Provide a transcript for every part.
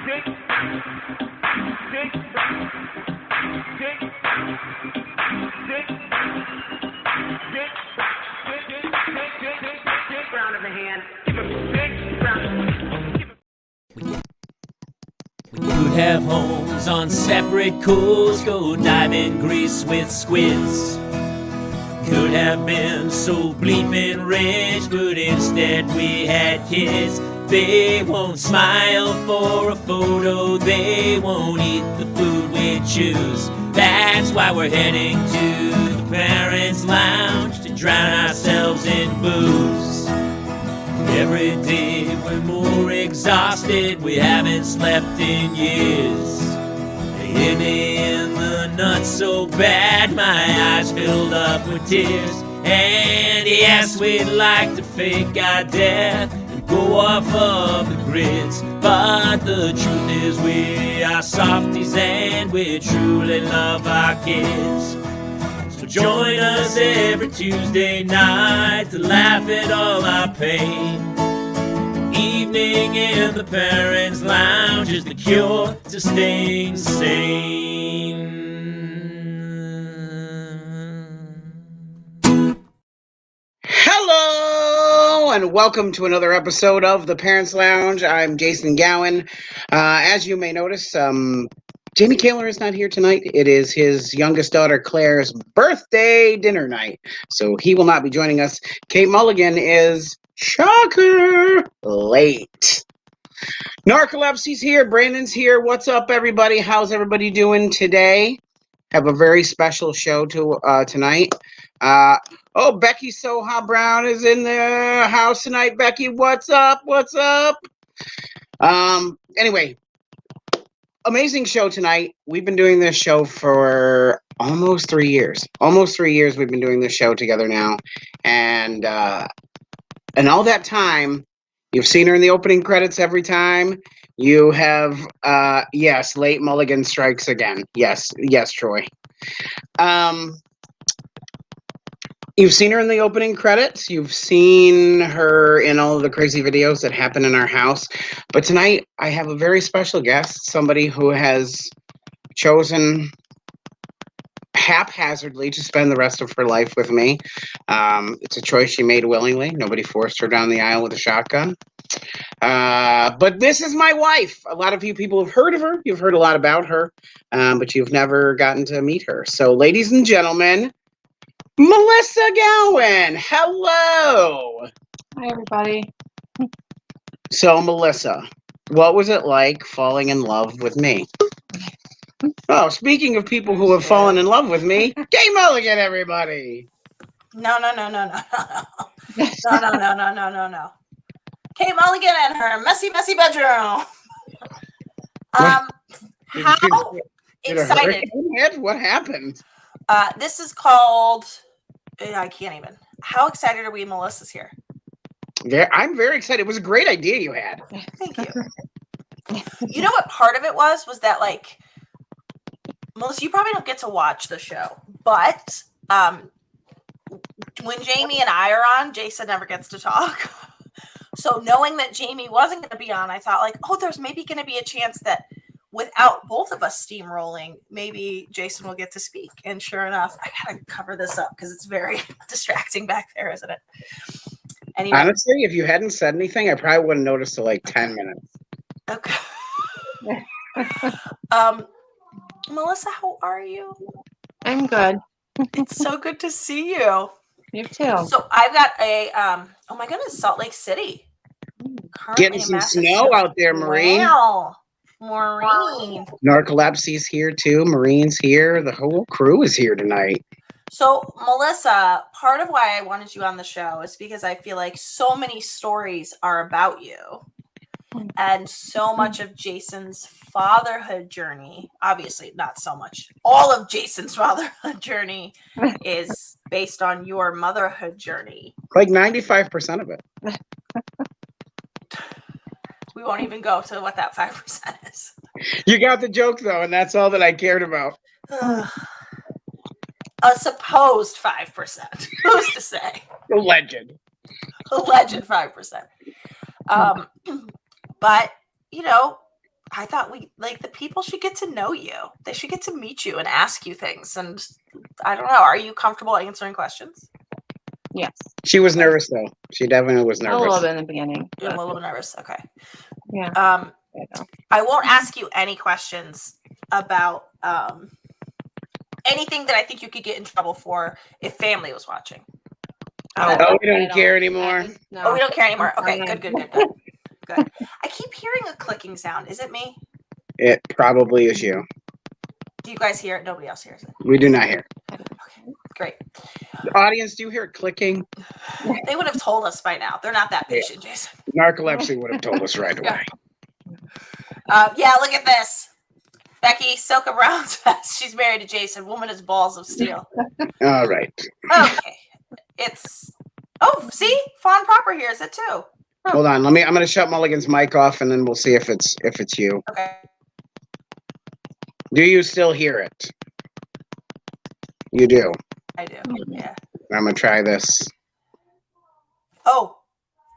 Round of the hand. We could have homes on separate coasts, go dive in Greece with squids. Could have been so bleeping rich, but instead we had kids. They won't smile for a photo, they won't eat the food we choose. That's why we're heading to the parents' lounge to drown ourselves in booze. Every day we're more exhausted, we haven't slept in years. They hit me in the nuts so bad, my eyes filled up with tears. And yes, we'd like to fake our death and go off of the grids, but the truth is we are softies and we truly love our kids. So join us every Tuesday night to laugh at all our pain. Evening in the parents' lounge is the cure to staying sane. Hello and welcome to another episode of the Parents Lounge. I'm Jason Gowin. As you may notice, Jamie Kaler is not here tonight. It is his youngest daughter Claire's birthday dinner night, so he will not be joining us. Kate Mulligan is, shocker, late. Narcolepsy's here. Brandon's here. What's up, everybody? How's everybody doing today? Have a very special show tonight. Becky Soha Brown is in the house tonight. Becky, what's up? What's up? Anyway, amazing show tonight. We've been doing this show for almost 3 years. Almost 3 years we've been doing this show together now. And all that time, you've seen her in the opening credits every time. You have, yes, late Mulligan strikes again. Yes, Troy. You've seen her in the opening credits. You've seen her in all of the crazy videos that happen in our house. But tonight, I have a very special guest, somebody who has chosen haphazardly to spend the rest of her life with me. It's a choice she made willingly. Nobody forced her down the aisle with a shotgun. But this is my wife. A lot of you people have heard of her. You've heard a lot about her, but you've never gotten to meet her. So, ladies and gentlemen, Melissa Gowin. Hello. Hi, everybody. So, Melissa, what was it like falling in love with me? Oh, speaking of people who have fallen in love with me, Kay Mulligan, everybody. No. Kate Mulligan and her messy bedroom. How excited? What happened? This is called. I can't even. How excited are we? Melissa's here. I'm very excited. It was a great idea you had. Thank you. You know what part of it was that, like, Melissa, you probably don't get to watch the show, but when Jamie and I are on, Jason never gets to talk. So knowing that Jamie wasn't going to be on, I thought, like, there's maybe going to be a chance that without both of us steamrolling, maybe Jason will get to speak. And sure enough, I got to cover this up because it's very distracting back there, isn't it? Anyway. Honestly, if you hadn't said anything, I probably wouldn't notice till like 10 minutes. Okay. Melissa, how are you? I'm good. It's so good to see you. You too. So I've got a, oh my goodness, Salt Lake City. Getting some snow out there, Maureen. Wow. Maureen. Narcolepsy's here too. Maureen's here. The whole crew is here tonight. So, Melissa, part of why I wanted you on the show is because I feel like so many stories are about you. And so much of Jason's fatherhood journey, obviously not so much, all of Jason's fatherhood journey is based on your motherhood journey. Like 95% of it. We won't even go to what that 5% is. You got the joke, though, and that's all that I cared about. A supposed 5%. Who's to say? Alleged 5%. But, I thought the people should get to know you. They should get to meet you and ask you things. And I don't know. Are you comfortable answering questions? Yes. She was nervous though. She definitely was A little nervous. bit in the beginning. You're a but little bit nervous. Okay. Yeah. I know. won't ask you any questions about anything that I think you could get in trouble for if family was watching. Oh, we don't care anymore. No. Oh, we don't care anymore. Okay, Okay. good. I keep hearing a clicking sound. Is it me? It probably is you. Do you guys hear it? Nobody else hears it. We do not hear. Okay, great. The audience, do you hear it clicking? They would have told us by now. They're not that patient, Jason. Narcolepsy would have told us right away. Yeah, look at this. Becky, Silka Brown says she's married to Jason. Woman is balls of steel. All right. Okay. See? Fawn Proper hears it too. Hold on. I'm gonna shut Mulligan's mic off and then we'll see if it's you. Okay. Do you still hear it? You do. I do. Yeah. I'm gonna try this. Oh,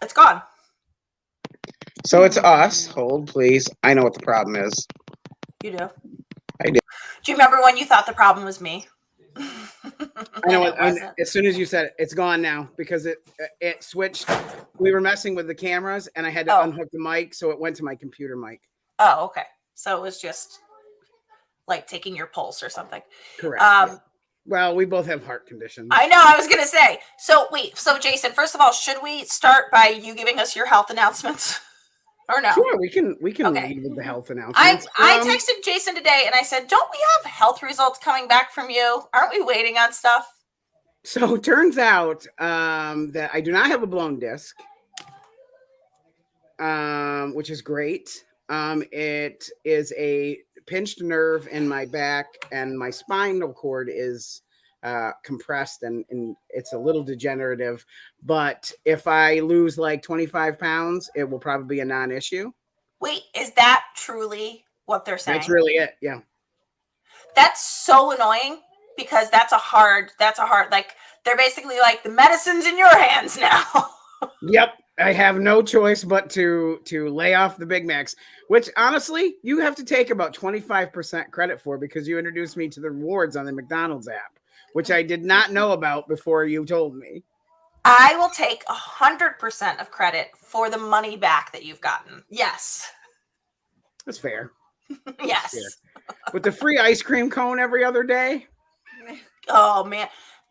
it's gone. So it's us. Hold, please. I know what the problem is. You do? I do. Do you remember when you thought the problem was me? I know. As soon as you said it, it's gone now because it switched. We were messing with the cameras, and I had to unhook the mic, so it went to my computer mic. Oh, okay. So it was just like taking your pulse or something. Correct. Yeah. Well, we both have heart conditions. I know. I was gonna say. So wait. So Jason, first of all, should we start by you giving us your health announcements? Or no? Sure, we can Okay. lead with the health announcements. I texted Jason today and I said, "Don't we have health results coming back from you? Aren't we waiting on stuff?" So it turns out that I do not have a blown disc, which is great. It is a pinched nerve in my back, and my spinal cord is compressed and it's a little degenerative. But if I lose like 25 pounds, it will probably be a non-issue. Wait, is that truly what they're saying? That's really it. Yeah. That's so annoying because that's a hard, like they're basically like the medicine's in your hands now. Yep. I have no choice but to lay off the Big Macs, which honestly, you have to take about 25% credit for because you introduced me to the rewards on the McDonald's app, which I did not know about before you told me. I will take 100% of credit for the money back that you've gotten. Yes. That's fair. Yes. That's fair. With the free ice cream cone every other day. Oh man.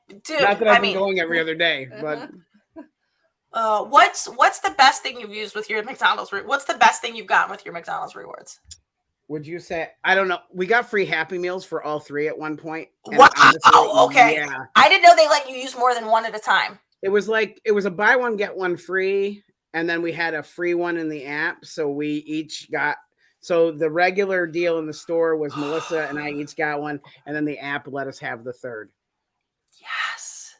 Dude, not that I've been going every other day, but what's the best thing you've used with your McDonald's? What's the best thing you've gotten with your McDonald's rewards? Would you say? I don't know. We got free Happy Meals for all three at one point. Wow. Okay. Yeah. I didn't know they let you use more than one at a time. It was a buy one get one free, and then we had a free one in the app. So we each got. So the regular deal in the store was Melissa and I each got one, and then the app let us have the third. Yes.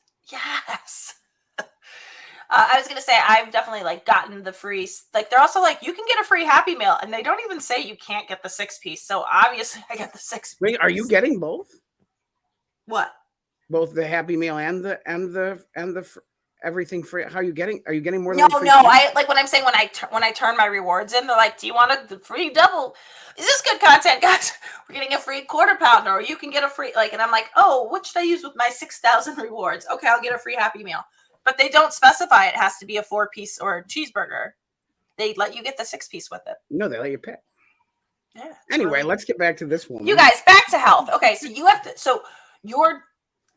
I was gonna say I've definitely gotten the free. They're also you can get a free Happy Meal, and they don't even say you can't get the 6-piece. So obviously, I got the 6-piece. Wait, are you getting both? What? Both the Happy Meal and the everything free. How are you getting? Are you getting more? No, than free I when I'm saying when I turn my rewards in, they're like, "Do you want the free double? Is this good content, guys? We're getting a free quarter pounder, or you can get a free and I'm like, oh, what should I use with my 6,000 rewards? Okay, I'll get a free Happy Meal, but they don't specify it has to be a 4-piece or a cheeseburger. They let you get the 6-piece with it. No, they let you pick. Yeah. Anyway, let's get back to this woman. You guys, back to health. Okay, so you have to. So your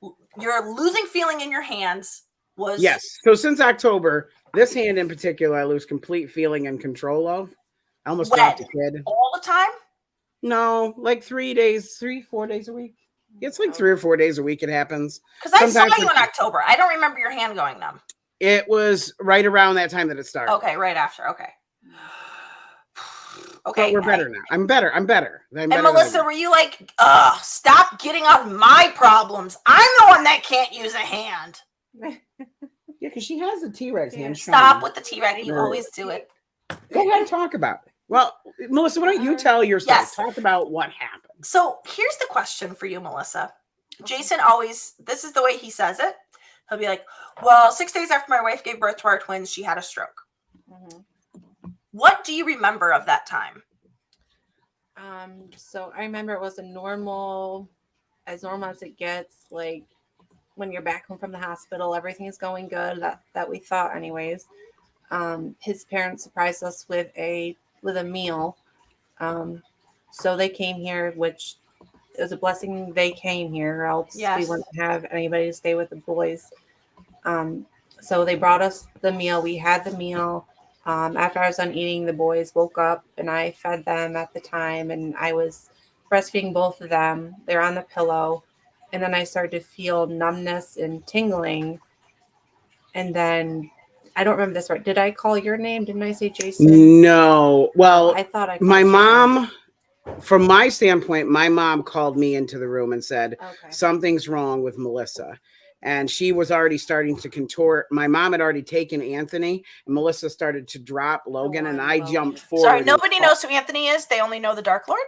losing feeling in your hands. Yes. So since October, this hand in particular, I lose complete feeling and control of. I almost dropped a kid. All the time? No, like 4 days a week. It's like 3 or 4 days a week it happens. Because I saw you in October. I don't remember your hand going numb. It was right around that time that it started. Okay, right after. Okay. Okay. But we're better now. I'm better. And Melissa, were you like, stop getting on my problems. I'm the one that can't use a hand. Yeah, because she has a T-Rex hand. Stop with the T-Rex. You always do it. Go ahead and talk about it. Well, Melissa, why don't you tell your story? Yes. Talk about what happened. So here's the question for you, Melissa. Jason this is the way he says it. He'll be like, well, 6 days after my wife gave birth to our twins, she had a stroke. Mm-hmm. What do you remember of that time? So I remember it was as normal as it gets. Like when you're back home from the hospital, everything is going good. That we thought, anyways. His parents surprised us with a meal. So they came here, which it was a blessing they came here, or else we Yes. wouldn't have anybody to stay with the boys. So they brought us the meal. We had the meal. After I was done eating, the boys woke up and I fed them at the time, and I was breastfeeding both of them. They're on the pillow, and then I started to feel numbness and tingling. And then I don't remember this part. Did I call your name? Didn't I say Jason? No. Well, I thought I called my your name. mom, from my standpoint, my mom called me into the room and said, Okay. something's wrong with Melissa. And she was already starting to contort. My mom had already taken Anthony, and Melissa started to drop Logan, and I Logan. jumped forward. Sorry, nobody knows who Anthony is. They only know the Dark Lord.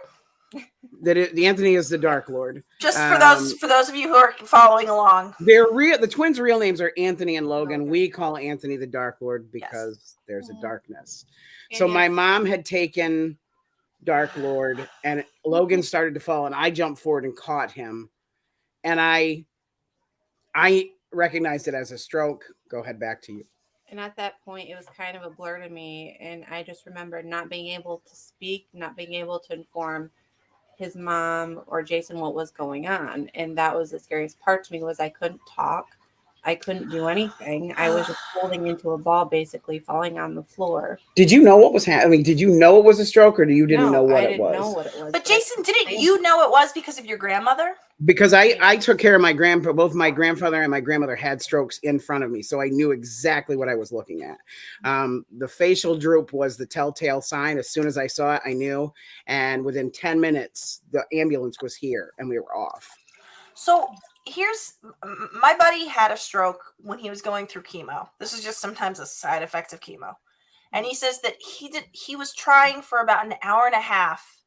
The Anthony is the Dark Lord. Just for those of you who are following along. The twins' real names are Anthony and Logan. Okay. We call Anthony the Dark Lord because there's a Mhm. darkness. And So yes. my mom had taken Dark Lord, and Logan started to fall, and I jumped forward and caught him, and I recognized it as a stroke. Go ahead, back to you. And at that point, it was kind of a blur to me. And I just remember not being able to speak, not being able to inform his mom or Jason what was going on. And that was the scariest part to me, was I couldn't talk. I couldn't do anything. I was just holding into a ball, basically falling on the floor. Did you know what was happening? Did you know it was a stroke, or you didn't know what I it didn't was? know what it was. But Jason, didn't you know it was because of your grandmother? Because I took care of my both my grandfather and my grandmother had strokes in front of me, so I knew exactly what I was looking at. The facial droop was the telltale sign. As soon as I saw it, I knew, and within 10 minutes, the ambulance was here and we were off. So here's, my buddy had a stroke when he was going through chemo. This is just sometimes a side effect of chemo. And he says that he was trying for about an hour and a half.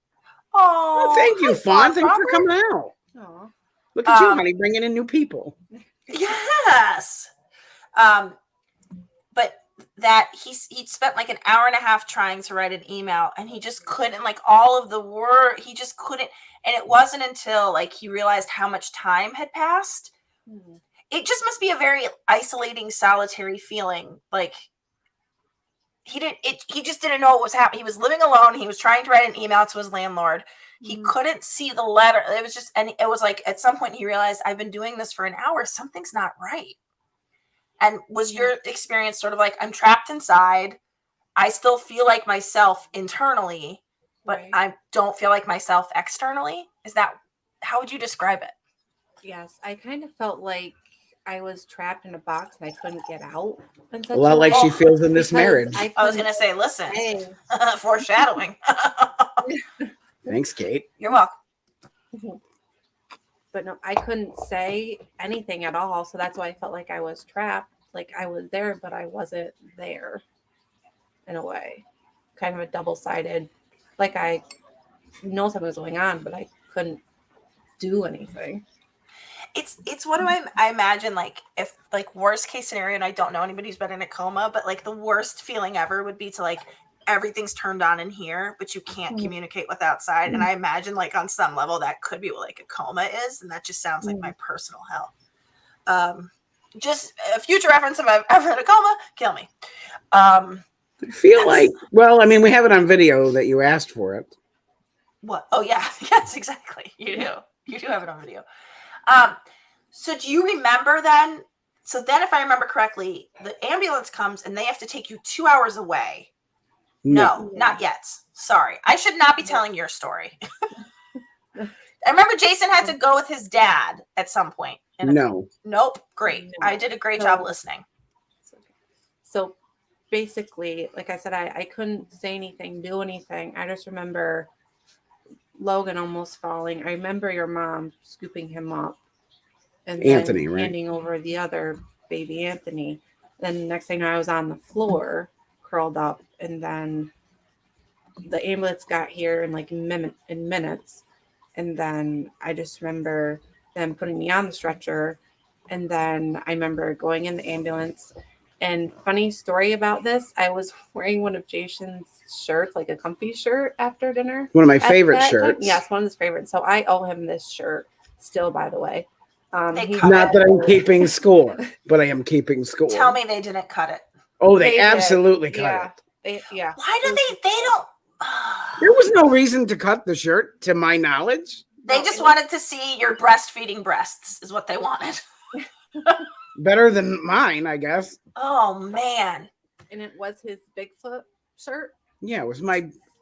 Oh, thank you, Fawn. Thanks for coming out. Aww. Look at you, honey, bringing in new people. Yes. But that he'd spent like an hour and a half trying to write an email, and he just couldn't, like, all of the word, he just couldn't. And it wasn't until like he realized how much time had passed. Mm-hmm. It just must be a very isolating, solitary feeling. Like he just didn't know what was happening. He was living alone. He was trying to write an email to his landlord. He couldn't see the letter. It was just, and it was like at some point he realized, I've been doing this for an hour. Something's not right. And was your experience sort of like, I'm trapped inside. I still feel like myself internally, but I don't feel like myself externally? Is that, how would you describe it? Yes, I kind of felt like I was trapped in a box and I couldn't get out. A lot like she feels in this marriage. I was going to say, listen, foreshadowing. Thanks, Kate. You're welcome. But no, I couldn't say anything at all. So that's why I felt like I was trapped. Like I was there, but I wasn't there in a way. Kind of a double-sided, like I know something was going on, but I couldn't do anything. It's what do I imagine, like, if, like, worst case scenario, and I don't know anybody who's been in a coma, but like the worst feeling ever would be to, like, everything's turned on in here, but you can't communicate with outside. And I imagine, like, on some level that could be what, like, a coma is, and that just sounds like my personal hell. Just a future reference, if I've ever in a coma, kill me. I feel like, well, I mean, we have it on video that you asked for it. What? Oh yeah, yes, exactly. You do have it on video. So do you remember then? So then, if I remember correctly, the ambulance comes and they have to take you 2 hours away. No, not yet. Sorry. I should not be telling your story. I remember Jason had to go with his dad at some point. Nope. Great. I did a great job listening. So basically, like I said, I couldn't say anything, do anything. I just remember Logan almost falling. I remember your mom scooping him up and Anthony, then handing over the other baby, Anthony. Then the next thing I was on the floor, curled up, and then the ambulance got here in like minutes. And then I just remember them putting me on the stretcher. And then I remember going in the ambulance And funny story about this, I was wearing one of Jason's shirts, like a comfy shirt after dinner. One of my at favorite that time. shirts. Yes, one of his favorites. So I owe him this shirt still, by the way. They He cut Not it. that I'm keeping score, but I am keeping score. Tell me they didn't cut it. Oh, they did. absolutely cut Yeah. it. Yeah. Why do they don't? There was no reason to cut the shirt, to my knowledge. They just wanted to see your breastfeeding breasts, is what they wanted. Better than mine, I guess. Oh man. And it was his Bigfoot shirt. Yeah, it was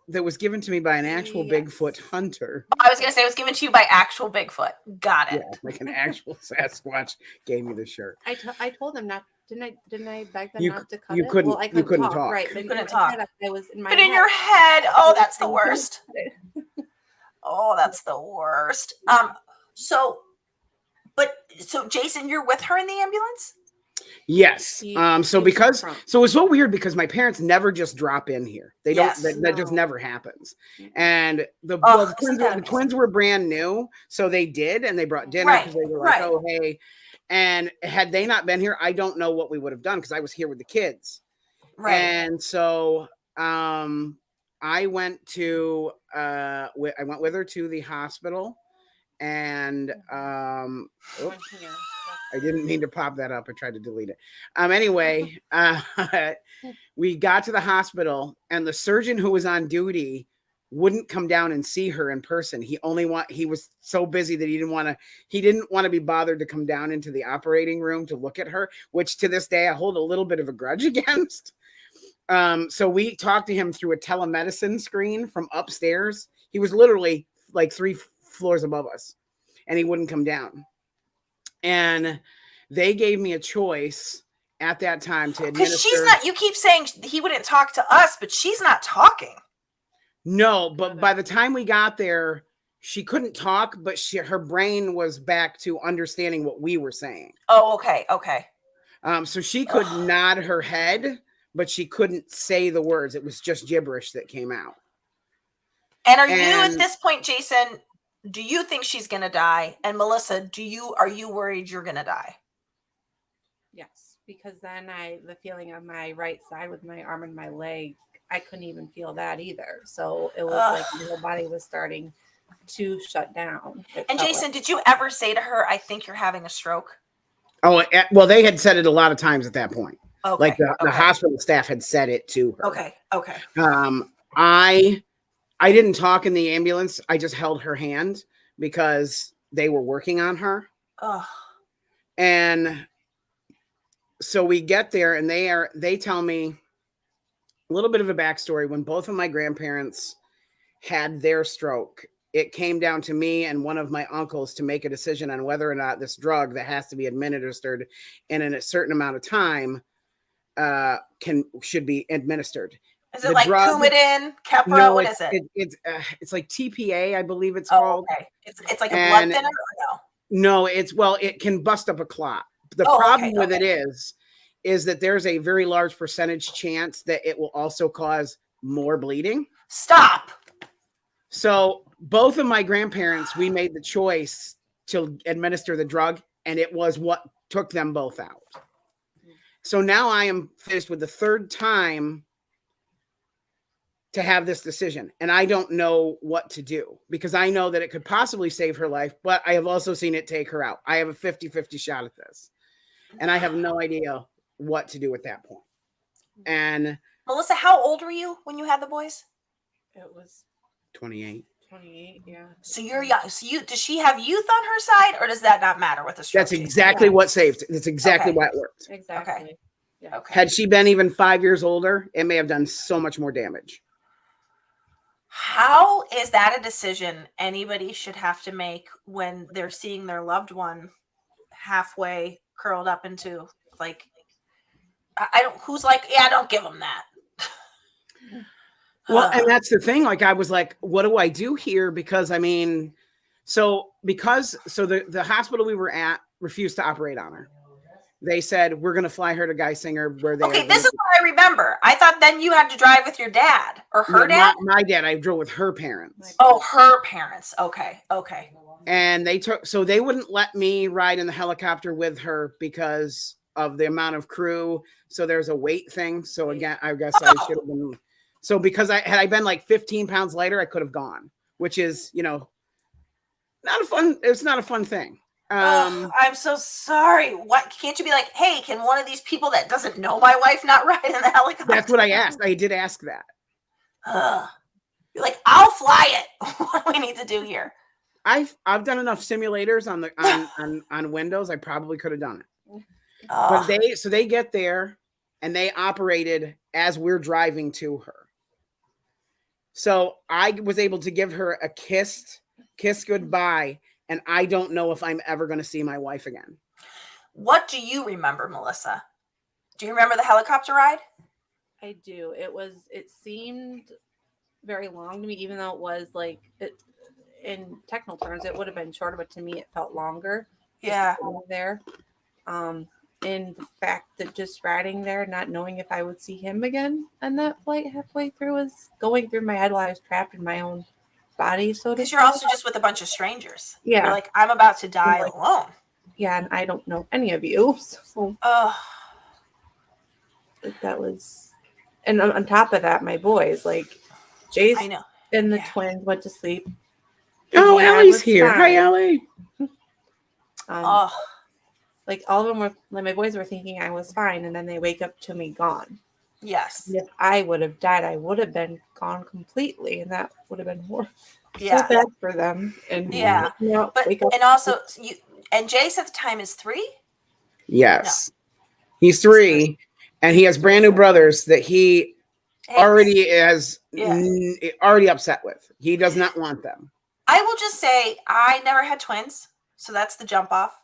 that was given to me by an actual Yes. Bigfoot hunter. I was gonna say it was given to you by actual Bigfoot. Got it. Yeah, like an actual Sasquatch gave me the shirt. I told them not. Didn't I beg them You not to cut you it? couldn't- Well, I you couldn't talk. Right, You but couldn't in my talk. head, I was in my But in head. your head, oh, that's the worst. Oh, that's the worst. So Jason, you're with her in the ambulance? Yes. He- So he's because from- so it's so weird because my parents never just drop in here. They Yes. don't. That just No. never happens. And the Ugh, twins, isn't that the twins were brand new, so they did, and they brought dinner Right, because they were like, right. "Oh, hey." And had they not been here, I don't know what we would have done because I was here with the kids. Right. And so I went to I went with her to the hospital, and oops, Here. I didn't mean to pop that up. I tried to delete it. Anyway, we got to the hospital, and the surgeon who was on duty wouldn't come down and see her in person. He was so busy that he didn't want to be bothered to come down into the operating room to look at her, which to this day I hold a little bit of a grudge against. So we talked to him through a telemedicine screen from upstairs. He was literally like 3 floors above us, and he wouldn't come down. And they gave me a choice at that time to administer. Because you keep saying he wouldn't talk to us, but she's not talking. No, but by the time we got there, she couldn't talk, but her brain was back to understanding what we were saying. Oh, okay. Okay. So she could nod her head, but she couldn't say the words. It was just gibberish that came out. And are you at this point, Jason, do you think she's going to die? And Melissa, are you worried you're going to die? Yes, because then the feeling on my right side with my arm and my leg, I couldn't even feel that either. So it was like my whole body was starting to shut down. And Jason, did you ever say to her, I think you're having a stroke? Oh, well, they had said it a lot of times at that point. Okay. Like the hospital staff had said it to her. Okay. Okay. I didn't talk in the ambulance. I just held her hand because they were working on her. Oh. And so we get there, and they tell me a little bit of a backstory. When both of my grandparents had their stroke, it came down to me and one of my uncles to make a decision on whether or not this drug that has to be administered in a certain amount of time should be administered. Is it like Coumadin, Keppra? No, what is it? It's like TPA, I believe it's called. Okay. It's like a blood thinner or no? No, it can bust up a clot. The problem with it is that there's a very large percentage chance that it will also cause more bleeding. Stop. So both of my grandparents, we made the choice to administer the drug, and it was what took them both out. So now I am faced with the third time to have this decision, and I don't know what to do because I know that it could possibly save her life, but I have also seen it take her out. I have a 50-50 shot at this, and I have no idea what to do at that point. And Melissa, how old were you when you had the boys? It was 28. 28, yeah. So you're young. So does she have youth on her side, or does that not matter with the stroke? That's exactly what saved. That's exactly why it worked. Exactly. Okay. Yeah. Okay. Had she been even 5 years older, it may have done so much more damage. How is that a decision anybody should have to make when they're seeing their loved one halfway curled up into like, who's like, yeah, don't give them that. Well, and that's the thing. Like, I was like, what do I do here? Because the hospital we were at refused to operate on her. They said, we're going to fly her to Geisinger where they. Okay, this is what I remember. I thought then you had to drive with your dad or her dad. My dad. I drove with her parents. Oh, her parents. Okay. Okay. And they wouldn't let me ride in the helicopter with her because the amount of crew. So there's a weight thing. So again, I guess I should have been. So because had I been like 15 pounds lighter, I could have gone, which is, not a fun. It's not a fun thing. I'm so sorry. What can't you be like, hey, can one of these people that doesn't know my wife not ride in the helicopter? That's what I asked. I did ask that. You're like, I'll fly it. What do we need to do here? I've done enough simulators on Windows. I probably could have done it. But they get there and they operated as we're driving to her. So I was able to give her a kiss goodbye, and I don't know if I'm ever going to see my wife again. What do you remember, Melissa? Do you remember the helicopter ride? I do. It seemed very long to me, even though it was like, in technical terms, it would have been shorter, but to me, it felt longer. Yeah. There. And the fact that just riding there, not knowing if I would see him again on that flight halfway through was going through my head while I was trapped in my own body. So because you're also just with a bunch of strangers. Yeah. You're like, I'm about to die alone. Yeah, and I don't know any of you. So that was, and on top of that, my boys, like Jace and the twins went to sleep. Oh, Allie's here. Fine. Hi, Allie. Like all of them were, like my boys were thinking I was fine, and then they wake up to me gone. Yes. And if I would have died, I would have been gone completely, and that would have been more so bad for them. And and also you and Jace at the time is 3. Yes, he's 3, and he has brand new brothers that he already is already upset with. He does not want them. I will just say I never had twins, so that's the jump off.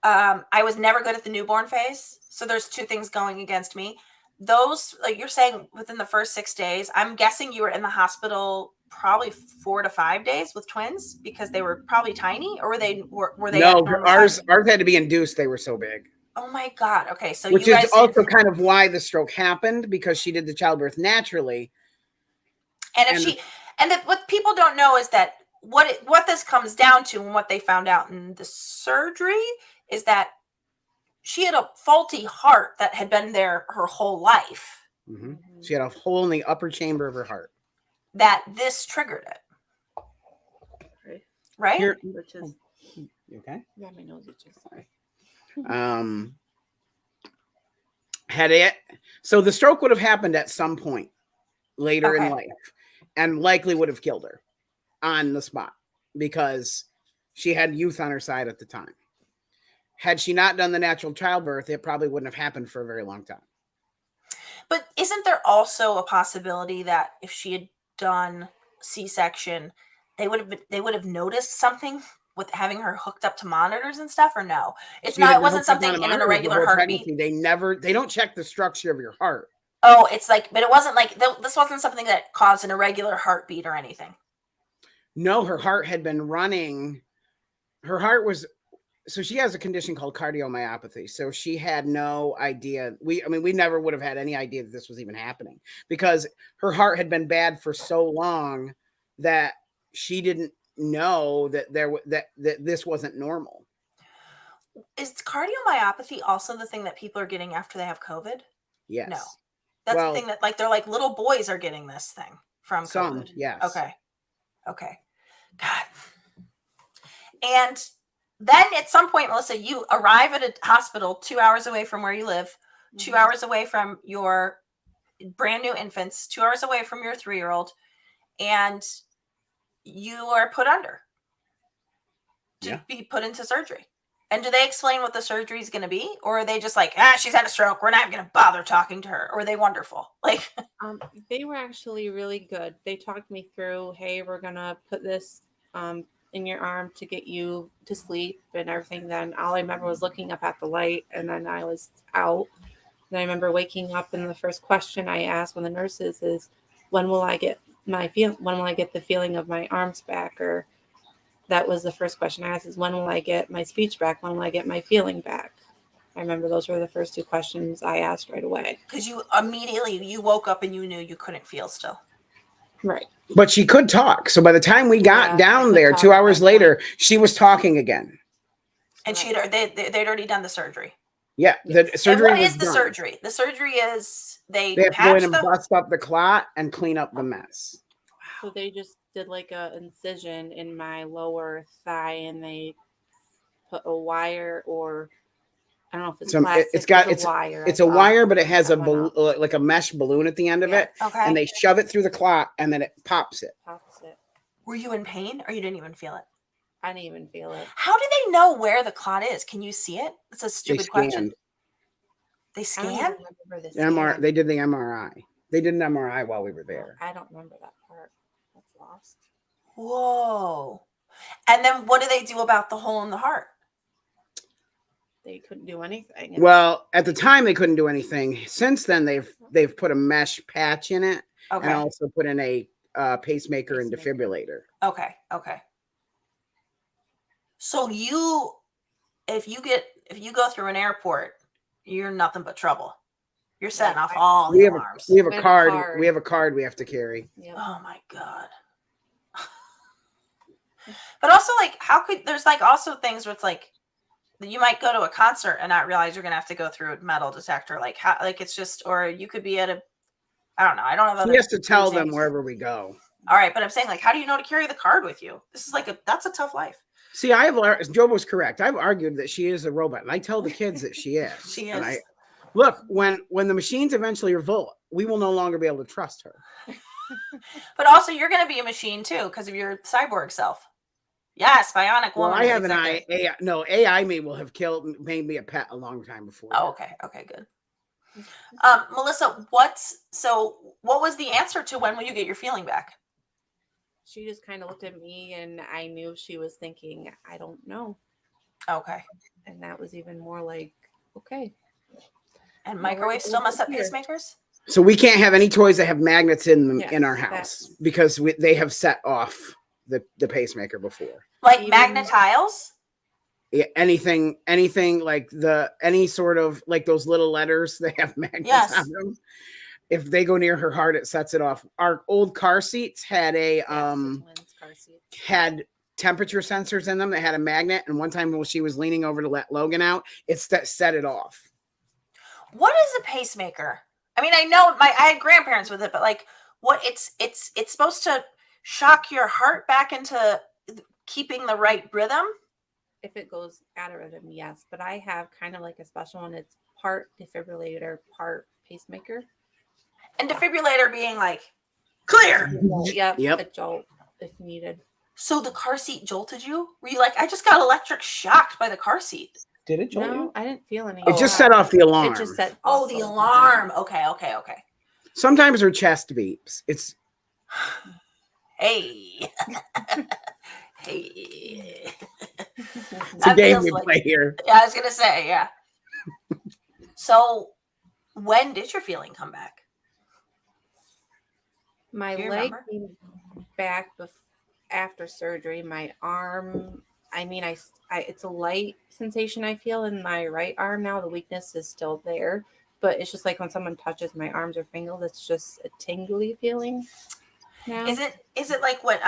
I was never good at the newborn phase, so there's 2 things going against me. Those, like you're saying, within the first 6 days, I'm guessing you were in the hospital probably 4 to 5 days with twins because they were probably tiny, or were they? No, ours had to be induced. They were so big. Oh my God. Okay, so which is also kind of why the stroke happened, because she did the childbirth naturally. And what people don't know is that what this comes down to, and what they found out in the surgery, is that she had a faulty heart that had been there her whole life. Mm-hmm. She had a hole in the upper chamber of her heart. That this triggered it. Right? You okay? Yeah, my nose itches. Sorry. So the stroke would have happened at some point later in life, and likely would have killed her on the spot because she had youth on her side at the time. Had she not done the natural childbirth, it probably wouldn't have happened for a very long time. But isn't there also a possibility that if she had done C-section, they would have noticed something with having her hooked up to monitors and stuff, or no? It wasn't something in an irregular heartbeat. They don't check the structure of your heart. Oh, it's like, but it wasn't like, this wasn't something that caused an irregular heartbeat or anything. No, her heart had been running. Her heart was, so she has a condition called cardiomyopathy. So she had no idea. We never would have had any idea that this was even happening, because her heart had been bad for so long that she didn't know that that this wasn't normal. Is cardiomyopathy also the thing that people are getting after they have COVID? Yes. No. That's the thing that, like, they're like, little boys are getting this thing from some COVID. Yes. Okay. God. And then at some point, Melissa, you arrive at a hospital 2 hours away from where you live, 2 hours away from your brand new infants, 2 hours away from your 3-year-old, and you are put under to be put into surgery. And do they explain what the surgery is going to be? Or are they just like, she's had a stroke, we're not going to bother talking to her? Or are they wonderful? Like, they were actually really good. They talked me through, hey, we're going to put this in your arm to get you to sleep and everything. Then all I remember was looking up at the light, and then I was out. Then I remember waking up, and the first question I asked one of the nurses is, when will I get the feeling of my arms back? Or that was the first question I asked, is when will I get my speech back? When will I get my feeling back? I remember those were the first 2 questions I asked right away. Because you immediately woke up and you knew you couldn't feel still. Right. But she could talk. So by the time we got down there 2 hours later, she was talking again. And they'd already done the surgery. Yeah, the Yes. surgery And what was is the done. surgery? The surgery is they They have to go in patch and the. bust up the clot and clean up the mess. So they just did like a incision in my lower thigh, and they put a wire, or I don't know if it's plastic. It's a wire. It's a wire, but it has like a mesh balloon at the end of it, Okay. and they shove it through the clot, and then it pops it. pops it. Were you in pain or you didn't even feel it? I didn't even feel it. How do they know where the clot is? Can you see it? It's a They stupid question. scanned. They I don't scan? even remember the scan. They did the MRI. They did an MRI while we were there. I don't remember that part. That's lost. Whoa. And then what do they do about the hole in the heart? They couldn't do anything. Well, at the time they couldn't do anything. Since then, they've put a mesh patch in it, Okay. and also put in a pacemaker and defibrillator. Okay. So if you go through an airport, you're nothing but trouble. You're setting off all the alarms. We have a card. We have a card we have to carry. Yep. Oh my God. But also, like, there's like also things where it's like you might go to a concert and not realize you're gonna have to go through a metal detector. Like how, like it's just, or you could be at I don't know. I don't have other. We have to tell them wherever we go. All right, but I'm saying, like, how do you know to carry the card with you? This is that's a tough life. See, Joe was correct. I've argued that she is a robot, and I tell the kids that she is. She is. Look, when the machines eventually revolt, we will no longer be able to trust her. But also, you're going to be a machine too because of your cyborg self. Yes, bionic woman. Well, I have an AI. No, AI will have made me a pet a long time before. Oh, okay, good. Melissa, what was the answer to when will you get your feeling back? She just kind of looked at me, and I knew she was thinking, I don't know. Okay. And that was even more like, okay. And microwaves still mess up pacemakers? So we can't have any toys that have magnets in them in our house because they have set off the pacemaker before. Like magnet tiles? Yeah, anything like any sort of like those little letters, they have magnets on them. If they go near her heart, it sets it off. Our old car seats had had temperature sensors in them that had a magnet. And one time when she was leaning over to let Logan out, it set it off. What is a pacemaker? I mean, I know I had grandparents with it, but like it's supposed to shock your heart back into keeping the right rhythm. If it goes out of rhythm, yes. But I have kind of like a special one. It's part defibrillator, part pacemaker. And defibrillator being like clear. Yep. A jolt if needed. So the car seat jolted you? Were you like, I just got electric shocked by the car seat? Did it jolt you? No, I didn't feel any. It just set off the alarm. It just set off the alarm. Okay. Sometimes her chest beeps. It's hey. It's a game we play here. Yeah, I was gonna say, yeah. So when did your feeling come back? My leg came back after surgery. My arm, I mean, it's a light sensation I feel in my right arm now. The weakness is still there, but it's just like when someone touches my arms or fingers, it's just a tingly feeling now. Is it like what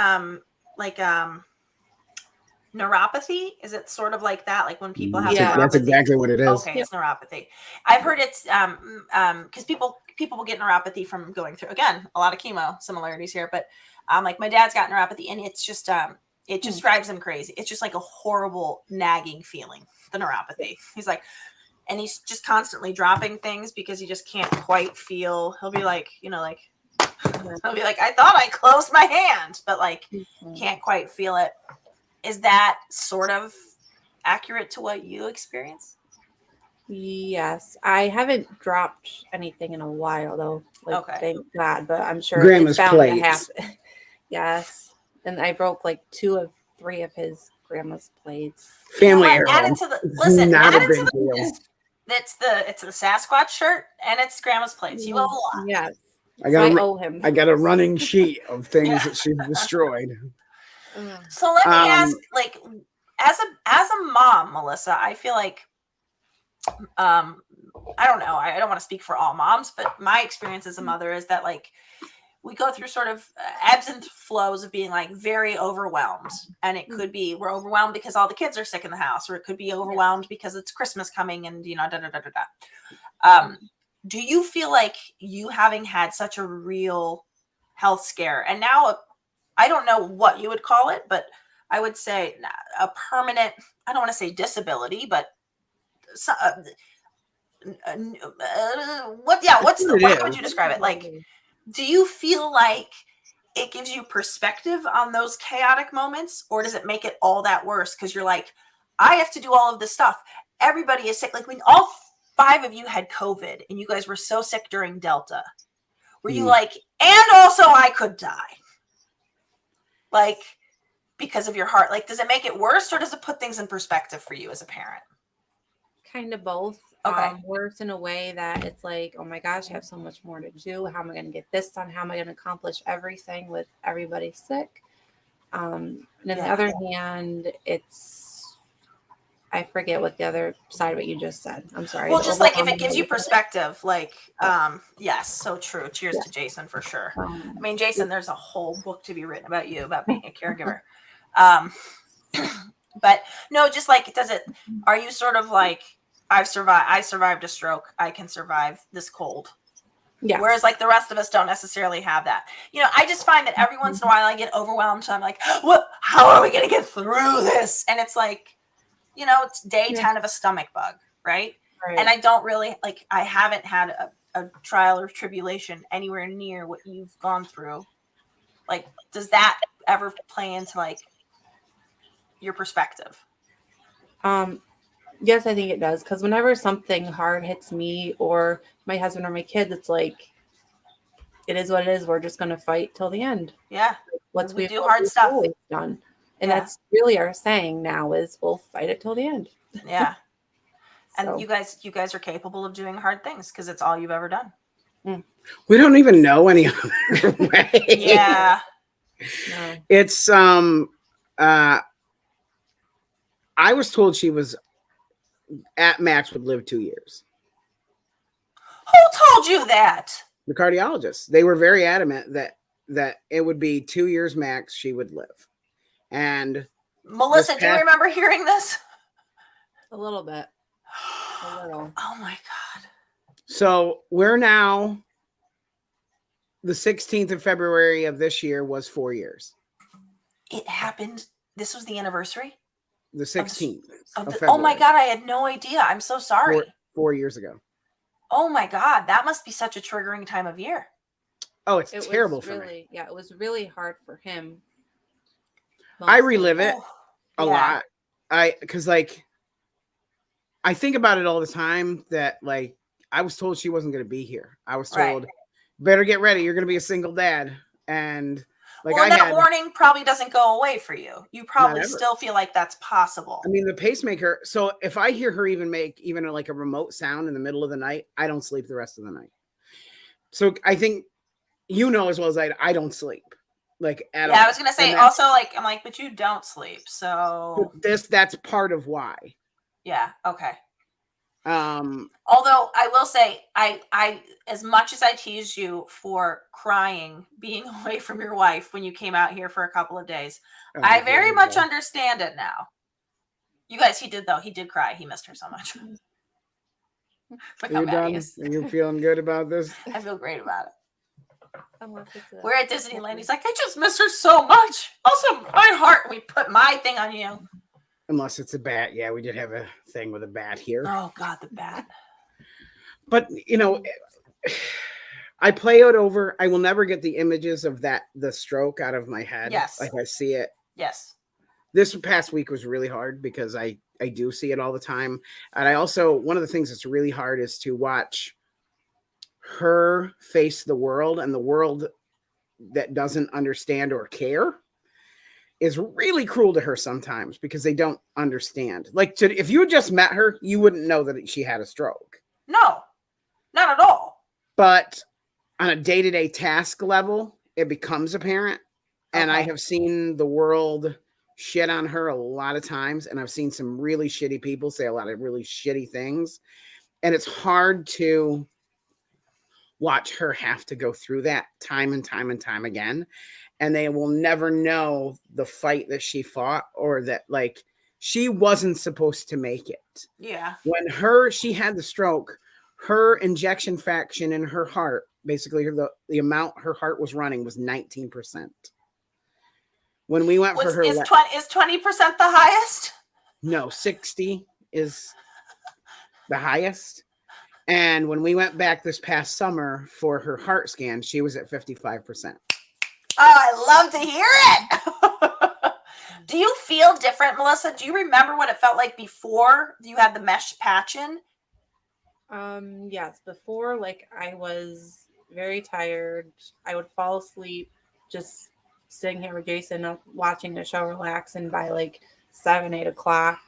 neuropathy? Is it sort of like that? Like when people have neuropathy? That's exactly what it is. Okay, it's neuropathy. I've heard it's because people will get neuropathy from going through, again, a lot of chemo similarities here, but like my dad's got neuropathy, and it's just it just drives him crazy. It's just like a horrible nagging feeling, the neuropathy. He's like, and he's just constantly dropping things because he just can't quite feel. He'll be like, he'll be like, I thought I closed my hand, but like can't quite feel it. Is that sort of accurate to what you experience? Yes, I haven't dropped anything in a while though. Like, thank God, but I'm sure Grandma's it's bound plates. to happen. Yes, and I broke like 2 of 3 of his grandma's plates. Family heirloom. Add it to the list. It's the Sasquatch shirt and it's grandma's plates. You owe a lot. Yes, I owe him. I got a running sheet of things that she's destroyed. So let me ask, like, as a mom, Melissa, I feel like, I don't know, I don't want to speak for all moms, but my experience as a mother is that, like, we go through sort of ebbs and flows of being like very overwhelmed. And it could be we're overwhelmed because all the kids are sick in the house, or it could be overwhelmed because it's Christmas coming and, you know, da da da da da. Do you feel like you having had such a real health scare, and now I don't know what you would call it, but I would say a permanent, I don't want to say disability, but how would you describe it? Like, do you feel like it gives you perspective on those chaotic moments, or does it make it all that worse? Because you're like, I have to do all of this stuff. Everybody is sick. Like when all 5 of you had COVID and you guys were so sick during Delta, were you like, and also I could die? Like, because of your heart, like, does it make it worse, or does it put things in perspective for you as a parent? Kind of both. Okay. Worse in a way that it's like, oh my gosh, I have so much more to do. How am I going to get this done? How am I going to accomplish everything with everybody sick? And on the other hand, it's, I forget what the other side of what you just said. I'm sorry. Well, just like if it gives you perspective, like, yes, so true. Cheers to Jason for sure. I mean, Jason, there's a whole book to be written about you, about being a caregiver. But no, just like, are you sort of like, I survived a stroke, I can survive this cold. Yeah. Whereas like the rest of us don't necessarily have that. You know, I just find that every once in a while I get overwhelmed. So I'm like, what? How are we going to get through this? And it's like, you know, it's day 10 of a stomach bug, right? And I don't really, like, I haven't had a trial or tribulation anywhere near what you've gone through. Like, does that ever play into like your perspective? Yes, I think it does. Because whenever something hard hits me or my husband or my kids, it's like, it is what it is. We're just going to fight till the end. Yeah. We do hard stuff. Done. And that's really our saying now is we'll fight it till the end. Yeah. And you guys are capable of doing hard things because it's all you've ever done. We don't even know any other way. Yeah. No. It's I was told she was at max would live 2 years. Who told you that? The cardiologists. They were very adamant that it would be 2 years max she would live. And Melissa, do you remember hearing this? A little bit. A little. Oh my God. So we're now, the 16th of February of this year was 4 years. It happened. This was the anniversary? The 16th of February. Oh my God, I had no idea. I'm so sorry. 4 years ago. Oh my God, that must be such a triggering time of year. Oh, it's terrible for me. Yeah, it was really hard for him. I relive it a lot. Because like, I think about it all the time that like, I was told she wasn't going to be here. I was told, better get ready. You're going to be a single dad. And like, that warning probably doesn't go away for you. You probably still feel like that's possible. I mean, the pacemaker. So if I hear her make like a remote sound in the middle of the night, I don't sleep the rest of the night. So I think, you know, as well as I don't sleep like at all. Yeah, I was going to say also like, I'm like, but you don't sleep. So that's part of why. Yeah. Okay. Although I will say, I as much as I tease you for crying, being away from your wife when you came out here for a couple of days, I very much understand it now. You guys, he did cry. He missed her so much. Are you done? Are you feeling good about this? I feel great about it. We're at Disneyland. He's like, I just miss her so much. Also, my heart. We put my thing on you. Unless it's a bat. Yeah, we did have a thing with a bat here. Oh, God, the bat. But, you know, I play it over. I will never get the images of the stroke out of my head. Yes. Like I see it. Yes. This past week was really hard because I do see it all the time. And I also, one of the things that's really hard is to watch her face the world, and the world that doesn't understand or care is really cruel to her sometimes because they don't understand. Like, if you had just met her, you wouldn't know that she had a stroke. No, not at all. But on a day-to-day task level, it becomes apparent. Okay. And I have seen the world shit on her a lot of times. And I've seen some really shitty people say a lot of really shitty things. And it's hard to watch her have to go through that time and time and time again. And they will never know the fight that she fought, or that, like, she wasn't supposed to make it. Yeah. When she had the stroke, her injection fraction in her heart, basically the amount her heart was running, was 19%. When we went for her, is 20% the highest? No, 60 is the highest. And when we went back this past summer for her heart scan, she was at 55%. Oh, I love to hear it. Do you feel different, Melissa? Do you remember what it felt like before you had the mesh patch in? Yes, before, like, I was very tired. I would fall asleep just sitting here with Jason watching the show, relaxing by like 7, 8 o'clock.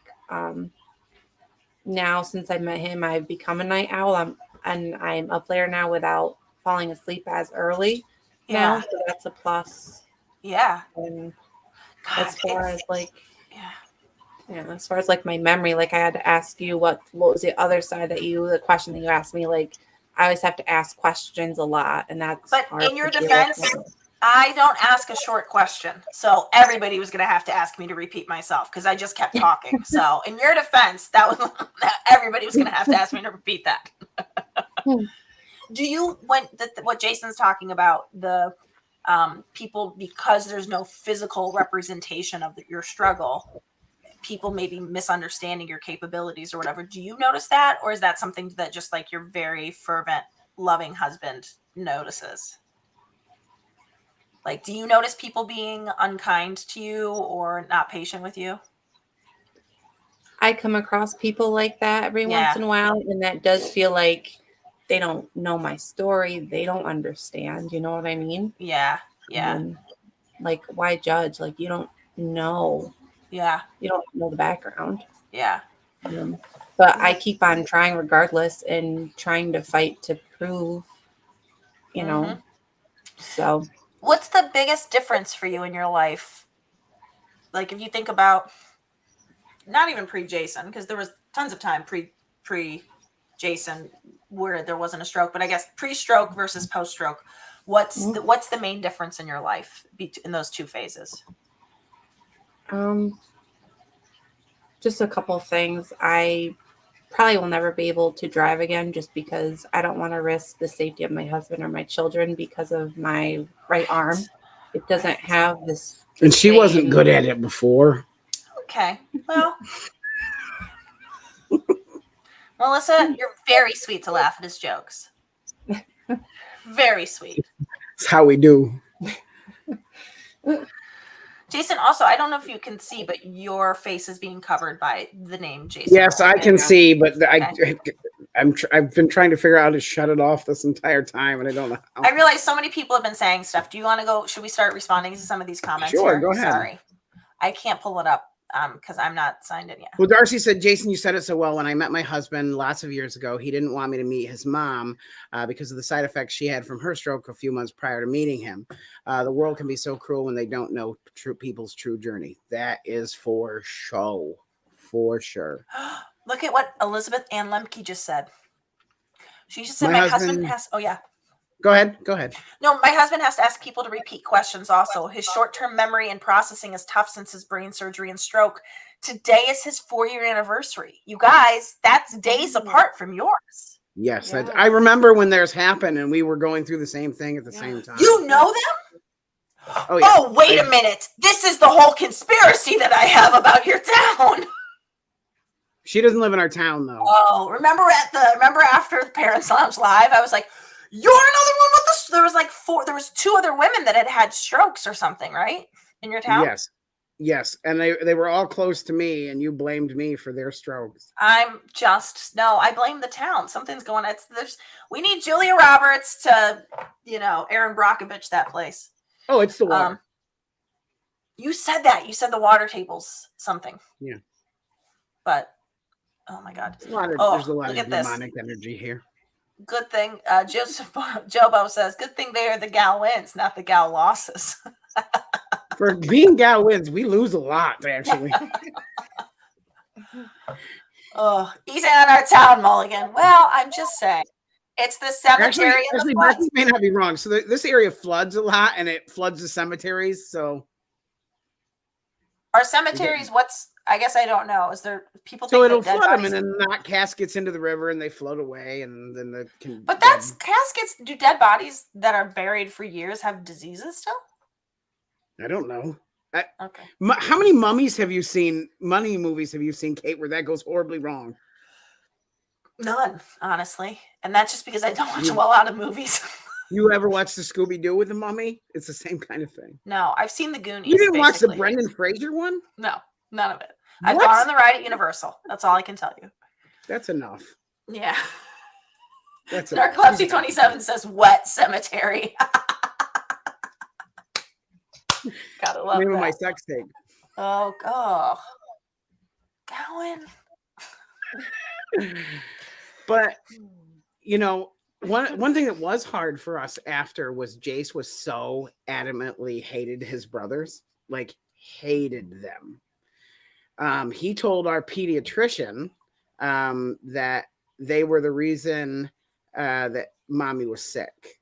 Now, since I met him, I've become a night owl. I'm up later now without falling asleep as early. Yeah. Now, so that's a plus. Yeah. And God, as far as like, yeah, as far as like my memory, like I had to ask you what was the other side the question that you asked me. Like, I always have to ask questions a lot, and that's. But hard in your to do. defense, I don't ask a short question, so everybody was going to have to ask me to repeat myself because I just kept talking. So in your defense, everybody was going to have to ask me to repeat that. Do you what Jason's talking about, the people, because there's no physical representation of your struggle, people maybe misunderstanding your capabilities or whatever? Do you notice that, or is that something that just like your very fervent, loving husband notices? Like, do you notice people being unkind to you or not patient with you? I come across people like that every once in a while, and that does feel like they don't know my story. They don't understand. You know what I mean? Yeah. Yeah. Like, why judge? Like, you don't know. Yeah. You don't know the background. Yeah. But I keep on trying regardless and trying to fight to prove, you know. So. What's the biggest difference for you in your life? Like, if you think about, not even pre-Jason, because there was tons of time pre-Jason where there wasn't a stroke, but I guess pre-stroke versus post-stroke, what's the main difference in your life in those two phases? Just a couple of things. I probably will never be able to drive again just because I don't want to risk the safety of my husband or my children because of my right arm. It doesn't have this. And she wasn't good at it before. Okay. Well, Melissa, you're very sweet to laugh at his jokes. Very sweet. It's how we do. Jason, also, I don't know if you can see, but your face is being covered by the name Jason. Yes, I can see, but I've been trying to figure out how to shut it off this entire time, and I don't know how. I realize so many people have been saying stuff. Do you want to go? Should we start responding to some of these comments? Sure, here? go ahead. Sorry, I can't pull it up because I'm not signed in yet. Well, Darcy said, Jason, you said it so well. When I met my husband lots of years ago, he didn't want me to meet his mom because of the side effects she had from her stroke a few months prior to meeting him. The world can be so cruel when they don't know people's true journey. That is for sure. For sure. Look at what Elizabeth Ann Lemke just said. She just said my husband has. Oh, yeah. Go ahead. No, my husband has to ask people to repeat questions also. His short-term memory and processing is tough since his brain surgery and stroke. Today is his 4-year anniversary. You guys, that's days apart from yours. Yes. I remember when theirs happened and we were going through the same thing at the same time. You know them? Oh, yeah. Oh, wait a minute. This is the whole conspiracy that I have about your town. She doesn't live in our town, though. Oh, remember after the Parents Lounge Live, I was like, you're another one with this. There was 2 other women that had strokes or something, right? In your town? Yes. And they were all close to me, and you blamed me for their strokes. I blame the town. Something's going on. We need Julia Roberts to, Aaron Brockovich that place. Oh, it's the water. You said that. You said the water table's something. Yeah. But, oh my God. There's a lot of demonic energy here. Good thing, Jobo says, good thing they are the gal wins, not the gal losses. For being gal wins, we lose a lot, actually. Oh, easy on our town, Mulligan. Well, I'm just saying, It's the cemetery and the floods. Becky may not be wrong. So this area floods a lot, and it floods the cemeteries. So Are cemeteries? I guess I don't know. Is there people? So think it'll that dead flood them, bodies, and then knock caskets into the river, and they float away, and then the can. but that's caskets. Do dead bodies that are buried for years have diseases still? I don't know. Okay. How many mummies have you seen? Mummy movies have you seen, Kate, where that goes horribly wrong? None, honestly, and that's just because I don't watch a lot of movies. You ever watch the Scooby-Doo with the mummy? It's the same kind of thing. No, I've seen the Goonies. You didn't watch the basically. Brendan Fraser one? No, none of it. I've gone on the ride at Universal. That's all I can tell you. That's enough. Yeah. That's Narcolepsy 27 says wet cemetery. Gotta love Name that. of my sex tape. Oh, Gowin. But you know, one thing that was hard for us after was Jace was so adamantly hated his brothers, like hated them. He told our pediatrician that they were the reason that mommy was sick.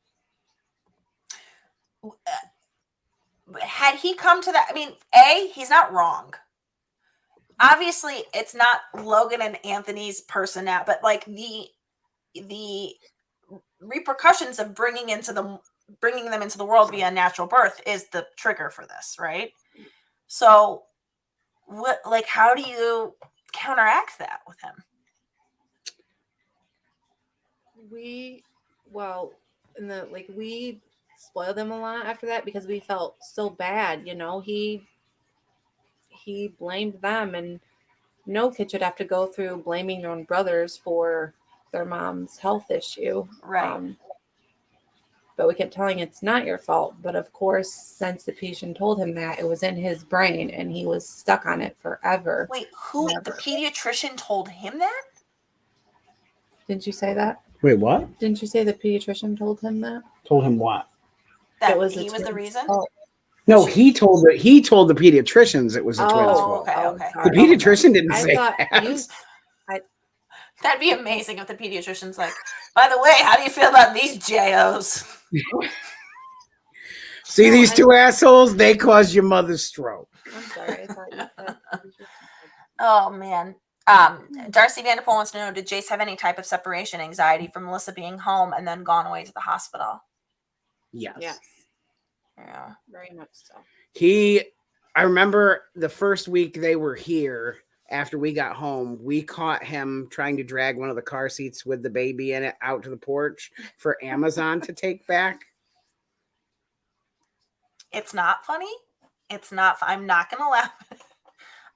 Had he come to that, I mean, he's not wrong. Obviously, it's not Logan and Anthony's personality, but like the repercussions of bringing them into the world via natural birth is the trigger for this, right? So, how do you counteract that with him? We spoiled him a lot after that because we felt so bad. He blamed them, and no kid should have to go through blaming their own brothers for their mom's health issue. Right. But we kept telling it's not your fault. But of course, since the patient told him that, it was in his brain and he was stuck on it forever. Wait, the pediatrician told him that? Didn't you say that? Wait, what? Didn't you say the pediatrician told him that? Told him what? That he was the reason? Fault. No, he told the pediatricians it was the twins' fault. Okay. The pediatrician didn't say that. That'd be amazing if the pediatrician's like, by the way, how do you feel about these JOs? See these two assholes? They caused your mother's stroke. I'm sorry. I thought you said Oh, man. Darcy Vanderpool wants to know, did Jace have any type of separation anxiety from Melissa being home and then gone away to the hospital? Yes. Yeah. Very much so. I remember the first week they were here after we got home, we caught him trying to drag one of the car seats with the baby in it out to the porch for Amazon to take back. It's not funny. It's not. I'm not going to laugh.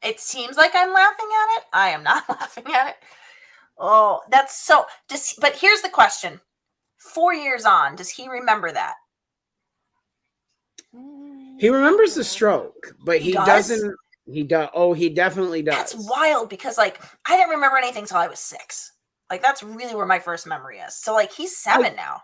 It seems like I'm laughing at it. I am not laughing at it. Oh, that's so. But here's the question. 4 years on, does he remember that? He remembers the stroke, but he doesn't. He does. Oh, he definitely does. That's wild because, I didn't remember anything until I was 6. That's really where my first memory is. So, he's 7 now.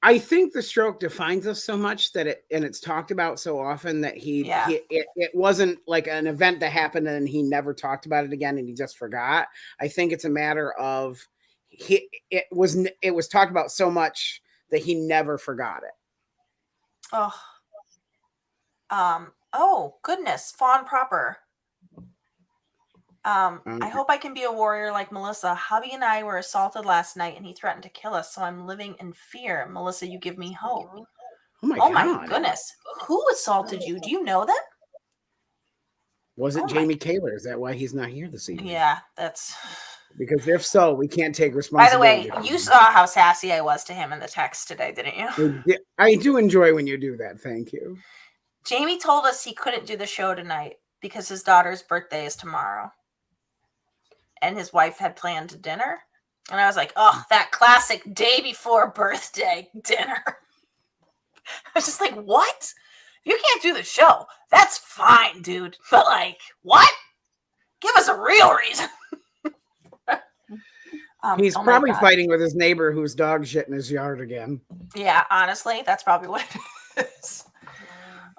I think the stroke defines us so much that it's talked about so often that it wasn't like an event that happened and he never talked about it again and he just forgot. I think it's a matter of it was talked about so much that he never forgot it. Oh goodness, Fawn Proper. I hope I can be a warrior like Melissa. Hubby and I were assaulted last night and he threatened to kill us, so I'm living in fear. Melissa, you give me hope. Oh my goodness. Who assaulted you? Do you know them? Was it Jamie Kaler? Is that why he's not here this evening? Yeah, that's because if so, we can't take responsibility. By the way, you saw how sassy I was to him in the text today, didn't you? I do enjoy when you do that. Thank you. Jamie told us he couldn't do the show tonight because his daughter's birthday is tomorrow. And his wife had planned a dinner. And I was like, oh, that classic day before birthday dinner. I was just like, what? You can't do the show. That's fine, dude. But what? Give us a real reason. He's probably fighting with his neighbor whose dog shit in his yard again. Yeah, honestly, that's probably what it is.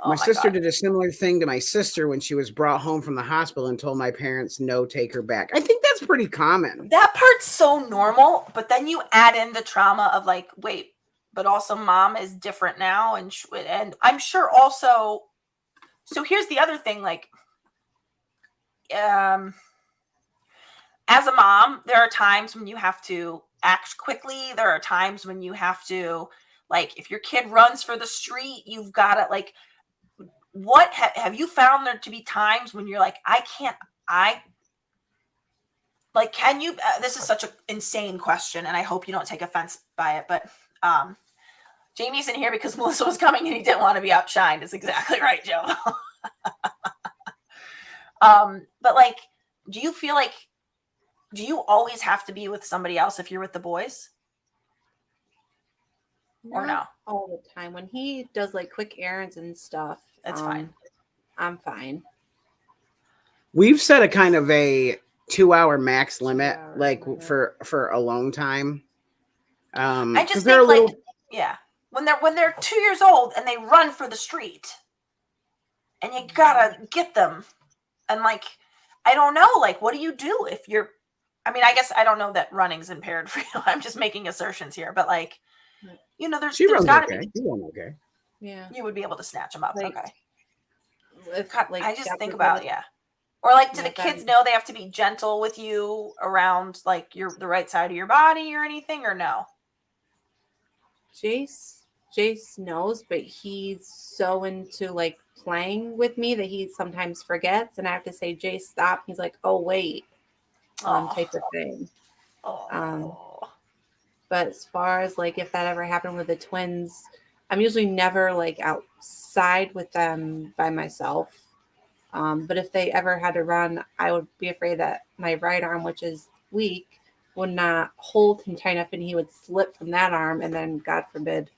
Oh my sister God. did a similar thing to my sister when she was brought home from the hospital and told my parents, no, take her back. I think that's pretty common. That part's so normal, but then you add in the trauma of like, wait, but also mom is different now. And I'm sure also, so here's the other thing, like, as a mom, there are times when you have to act quickly. There are times when you have to, like, if your kid runs for the street, you've got to, like, what have you found there to be times when you're like, can you, this is such an insane question, and I hope you don't take offense by it, but Jamie's in here because Melissa was coming and he didn't want to be outshined. Is exactly right, Joe. But like, do you feel like, do you always have to be with somebody else if you're with the boys? Or no? All the time. When he does like quick errands and stuff, That's fine. I'm fine. We've set a kind of a 2-hour max limit, 2 hour like limit. for alone time. I just they're think, a little, like, yeah, when they're 2 years old and they run for the street, and you gotta get them, and like, I don't know, like, what do you do if you're? I mean, I guess I don't know that running's impaired for you. I'm just making assertions here, but like, you know, there's she runs gotta okay. be. She runs okay. Yeah. You would be able to snatch them up. Like, Okay. Like, I just God think forbid, about, yeah. Or like, do Yeah, the kids then- know they have to be gentle with you around like the right side of your body or anything, or no? Jace knows, but he's so into like playing with me that he sometimes forgets, and I have to say, Jace, stop. He's like, oh wait, type of thing. Oh. But as far as like if that ever happened with the twins, I'm usually never like outside with them by myself. But if they ever had to run, I would be afraid that my right arm, which is weak, would not hold him tight enough and he would slip from that arm, and then God forbid.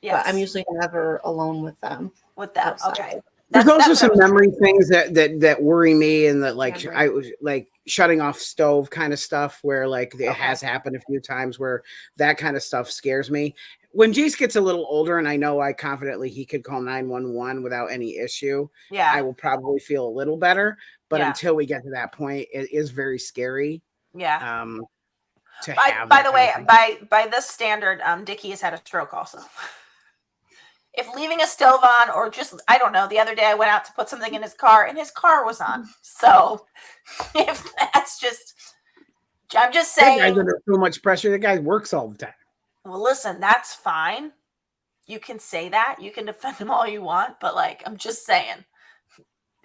Yes. But I'm usually never alone with them. With them. outside. Okay. There's also what I some was- memory things that worry me, and that like Memory. I was like shutting off stove kind of stuff, where like it Okay. has happened a few times where that kind of stuff scares me. When Jace gets a little older, and I know I confidently he could call 911 without any issue, Yeah. I will probably feel a little better. But Yeah. until we get to that point, it is very scary. Yeah. To By have the that way, kind of thing. by this standard, Dickie has had a stroke also. If leaving a stove on, or just, I don't know, the other day I went out to put something in his car and his car was on. So if that's just, I'm just That guy's saying, under so much pressure. The guy works all the time. well, listen, that's fine. You can say that. You can defend him all you want. But like, I'm just saying,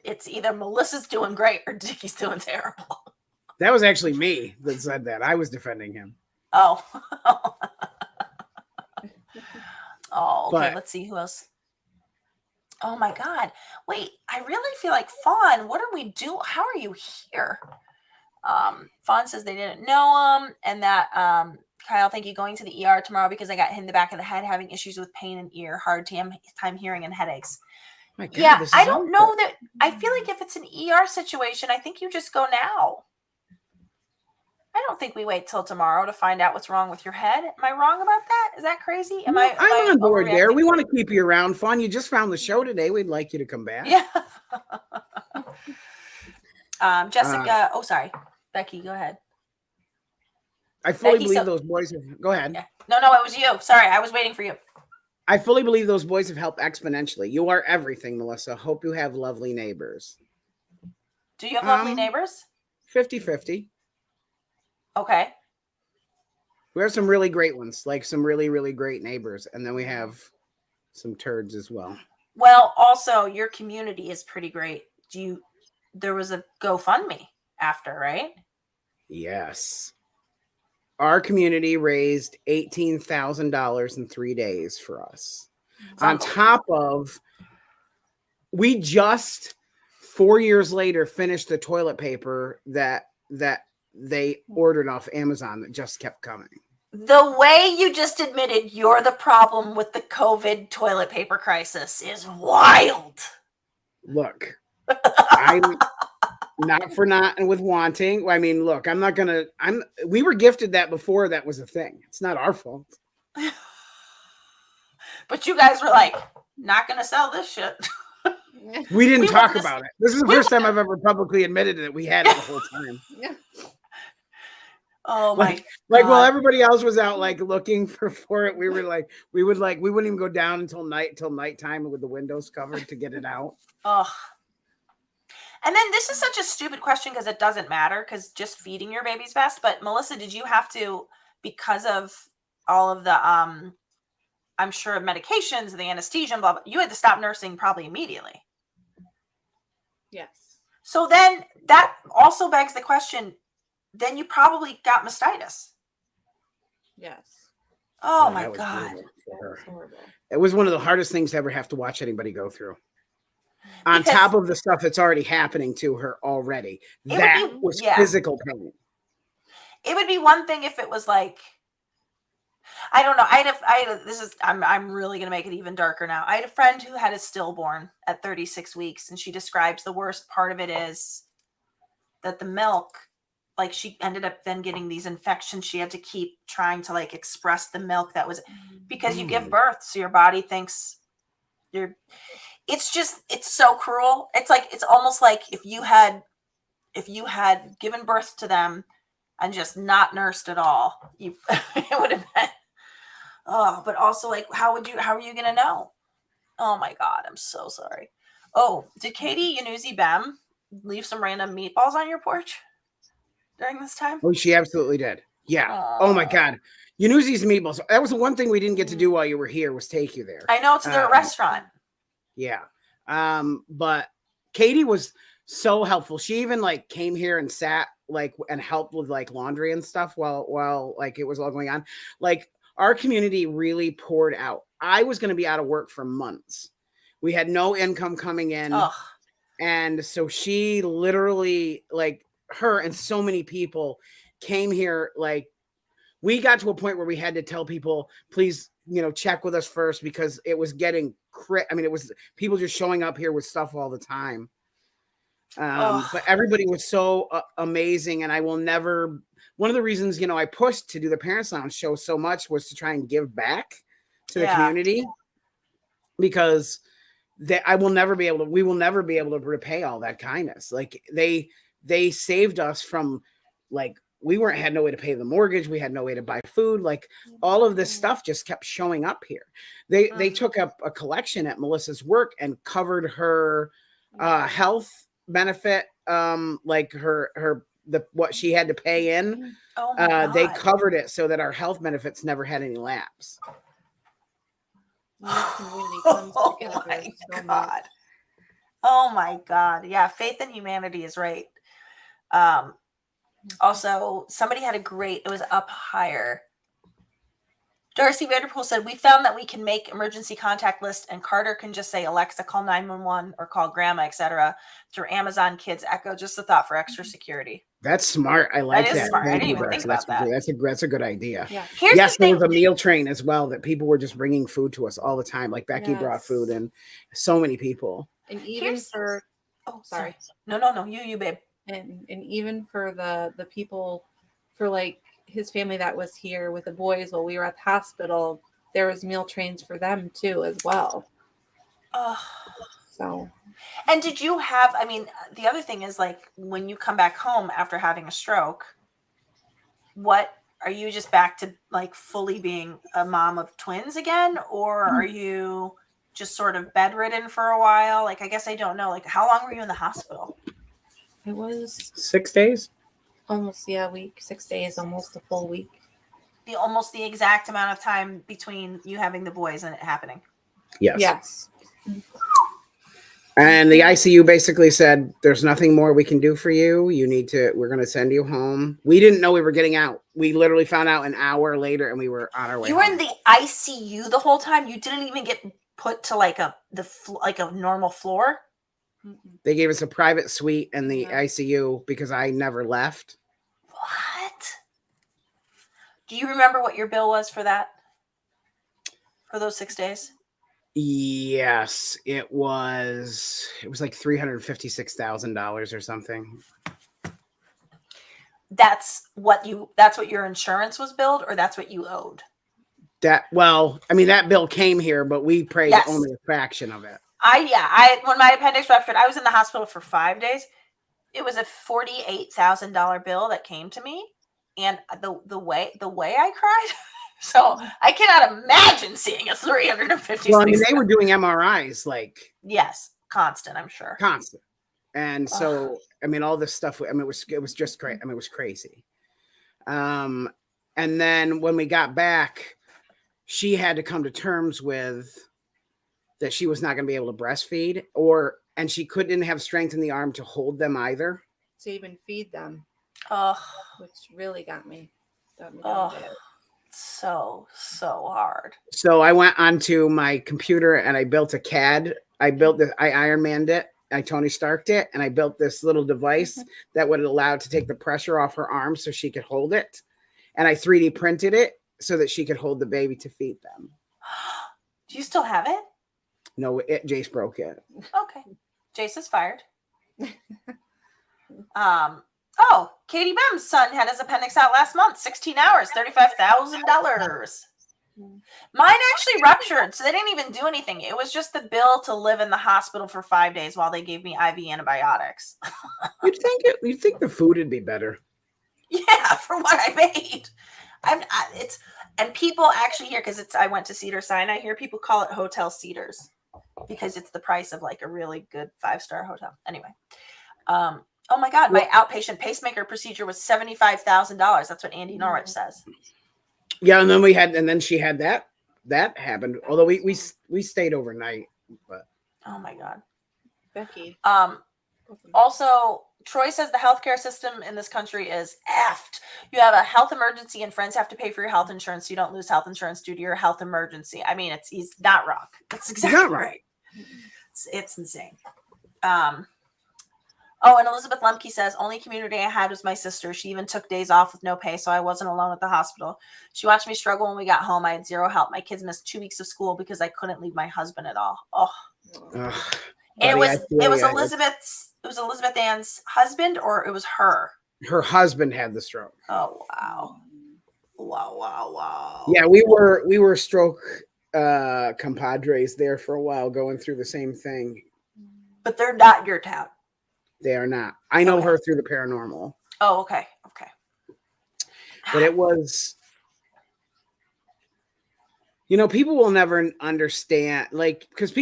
it's either Melissa's doing great or Dickie's doing terrible. That was actually me that said that. I was defending him. Oh. Oh, okay. But- Let's see who else. Oh my God. Wait, I really feel like Fawn. What are we doing? How are you here? Fawn says they didn't know him, and that Kyle, thank you, going to the ER tomorrow because I got hit in the back of the head, having issues with pain in ear, hard time hearing, and headaches. My God, Yeah, this is I don't know awful. that. I feel like if it's an ER situation, I think you just go now. I don't think we wait till tomorrow to find out what's wrong with your head. Am I wrong about that? Is that crazy? I'm on board there. We want to keep you around. Fun. You just found the show today. We'd like you to come back. Yeah. Jessica. Oh, sorry. Becky, go ahead. I fully Becky, believe so- those boys have, go ahead. Yeah. No, it was you. Sorry, I was waiting for you. I fully believe those boys have helped exponentially. You are everything, Melissa. Hope you have lovely neighbors. Do you have lovely neighbors? 50-50. Okay. We have some really great ones, like some really, really great neighbors. And then we have some turds as well. Well, also your community is pretty great. There was a GoFundMe after, right? Yes. Our community raised $18,000 in 3 days for us. It's On top of, we just 4 years later finished the toilet paper that they ordered off Amazon that just kept coming. The way you just admitted you're the problem with the COVID toilet paper crisis is wild. Look, I'm not for not and with wanting. I mean, look, we were gifted that before that was a thing. It's not our fault. But you guys were like, not going to sell this shit. We didn't We talk went to about it. This is the we first time went- I've ever publicly admitted that we had it the whole time. Yeah. Oh my Like while God. everybody else was out like looking for it, we wouldn't even go down until nighttime with the windows covered to get it out. Ugh. And then this is such a stupid question because it doesn't matter because just feeding your baby's best. But Melissa, did you have to, because of all of the I'm sure medications and the anesthesia and blah, blah, you had to stop nursing probably immediately. Yes. So then that also begs the question, then you probably got mastitis. Yes. Oh Yeah, my that was God. brutal for her. Horrible. It was one of the hardest things to ever have to watch anybody go through. On Because- top of the stuff that's already happening to her already. It would That be- was yeah. physical pain. It would be one thing if it was like, I don't know. I'm really going to make it even darker now. I had a friend who had a stillborn at 36 weeks, and she describes the worst part of it is that the milk, like she ended up then getting these infections. She had to keep trying to like express the milk that was because you give birth. So your body thinks it's so cruel. It's almost like if you had given birth to them and just not nursed at all, it would have been. Oh, but also like, how are you going to know? Oh my God. I'm so sorry. Oh, did Katie Yanuzi Bem leave some random meatballs on your porch during this time? Oh, she absolutely did. Yeah. Oh my God. Yanuzi's meatballs. That was the one thing we didn't get to do while you were here was take you there. I know, to their restaurant. Yeah. But Katie was so helpful. She even like came here and sat like and helped with like laundry and stuff while like it was all going on. Like our community really poured out. I was going to be out of work for months. We had no income coming in. Ugh. And so she literally, like her and so many people came here. Like we got to a point where we had to tell people, please, check with us first because it was getting it was people just showing up here with stuff all the time. But everybody was so amazing. And I will never, one of the reasons, I pushed to do the Parents Lounge show so much was to try and give back to the community because we will never be able to repay all that kindness. Like they saved us from like, we had no way to pay the mortgage. We had no way to buy food. Like all of this stuff just kept showing up here. They took up a collection at Melissa's work and covered her health benefit, like what she had to pay in. Oh my God. They covered it so that our health benefits never had any lapse. Oh my God. Oh my God. Yeah, faith in humanity is right. Also, somebody had it was up higher. Darcy Vanderpool said, we found that we can make emergency contact list and Carter can just say, Alexa, call 911 or call grandma, etc. through Amazon Kids Echo. Just a thought for extra security. That's smart. I like that. That is smart. I didn't even think about that. That's a good idea. Yeah. Yes, there was a meal train as well that people were just bringing food to us all the time. Like Becky brought food and so many people. And even for, sorry. No, you babe. And even for the people, for like his family that was here with the boys while we were at the hospital, there was meal trains for them too as well. So. And did you have, the other thing is like when you come back home after having a stroke, what are you just back to like fully being a mom of twins again? Or are you just sort of bedridden for a while? Like, I guess I don't know. Like, how long were you in the hospital? It was 6 days. Almost, a week, 6 days, almost a full week. Almost the exact amount of time between you having the boys and it happening. Yes. And the ICU basically said, there's nothing more we can do for you. We're going to send you home. We didn't know we were getting out. We literally found out an hour later and we were on our way. You were in the ICU the whole time? You didn't even get put to like a normal floor? They gave us a private suite in the ICU because I never left. What? Do you remember what your bill was for that? For those 6 days? Yes, it was like $356,000 or something. That's what your insurance was billed, or that's what you owed? That bill came here, but we paid only a fraction of it. When my appendix ruptured, I was in the hospital for 5 days. It was a $48,000 bill that came to me, and the way I cried. So I cannot imagine seeing a 350. Well, I mean, they were doing MRIs like yes, constant. I'm sure constant, and so I mean, all this stuff. I mean, it was just crazy. I mean, it was crazy. And then when we got back, she had to come to terms with that she was not going to be able to breastfeed, and she didn't have strength in the arm to hold them either. To even feed them. Oh, which really got me. So hard. So I went onto my computer and I built a CAD. I Iron Manned it. I Tony Starked it, and I built this little device that would allow to take the pressure off her arm so she could hold it. And I 3D printed it so that she could hold the baby to feed them. Do you still have it? No, Jace broke it. Okay. Jace is fired. Katie Bem's son had his appendix out last month, 16 hours, $35,000. Mine actually ruptured, so they didn't even do anything. It was just the bill to live in the hospital for 5 days while they gave me IV antibiotics. You'd think the food would be better. Yeah, for what I made. And people actually here, because I went to Cedar Sinai, here people call it Hotel Cedars because it's the price of like a really good 5-star hotel. Anyway, oh my God, my outpatient pacemaker procedure was $75,000. That's what Andy Norwich says. Yeah, and then she had that happened. Although we stayed overnight, but oh my God, Becky. Also, Troy says the healthcare system in this country is effed. You have a health emergency and friends have to pay for your health insurance so you don't lose health insurance due to your health emergency. I mean, he's not wrong. That's exactly right. It's insane. And Elizabeth Lemke says, only community I had was my sister. She even took days off with no pay, so I wasn't alone at the hospital. She watched me struggle when we got home. I had zero help. My kids missed 2 weeks of school because I couldn't leave my husband at all. And it was Elizabeth Ann's husband, or it was her? Her husband had the stroke. Oh, wow. Wow. Yeah, we were stroke compadres there for a while, going through the same thing. But they're not your town. They are not. I know her through the paranormal. Oh, okay. But it was, people will never understand, like, because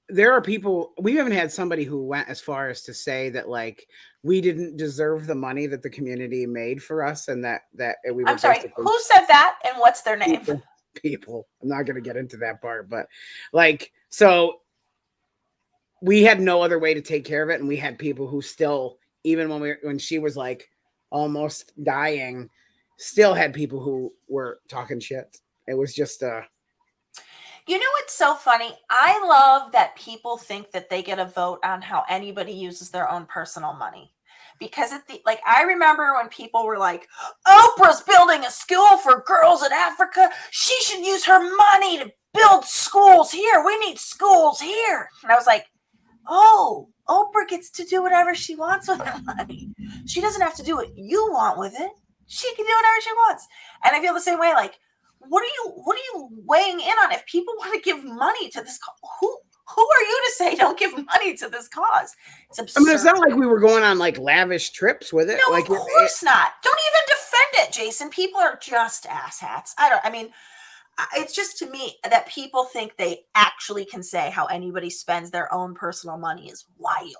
there are people, we haven't had somebody who went as far as to say that, like, we didn't deserve the money that the community made for us, and that we were. I'm sorry, who said that, and what's their name? People. I'm not going to get into that part, but like, so we had no other way to take care of it, and we had people who still, even when she was like almost dying, still had people who were talking shit. It was just You know what's so funny? I love that people think that they get a vote on how anybody uses their own personal money. Because I remember when people were like, Oprah's building a school for girls in Africa. She should use her money to build schools here. We need schools here. And I was like, oh, Oprah gets to do whatever she wants with her money. She doesn't have to do what you want with it. She can do whatever she wants. And I feel the same way. Like, what are you weighing in on? If people want to give money to this, who are you to say don't give money to this cause? It's absurd. I mean, it's not like we were going on like lavish trips with it. No, like, of course not. Don't even defend it, Jason. People are just asshats. It's just, to me, that people think they actually can say how anybody spends their own personal money is wild.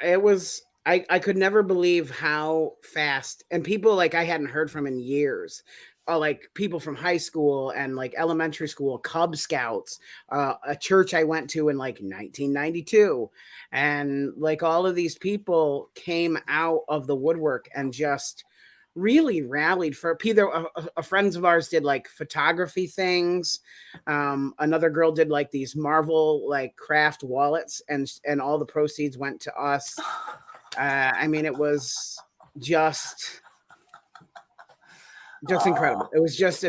It was, I could never believe how fast, and people like I hadn't heard from in years, like people from high school and like elementary school, Cub Scouts, a church I went to in like 1992. And like all of these people came out of the woodwork and just really rallied for Peter. Friends of ours did like photography things. Another girl did like these Marvel like craft wallets, and all the proceeds went to us. I mean, it was just incredible. It was just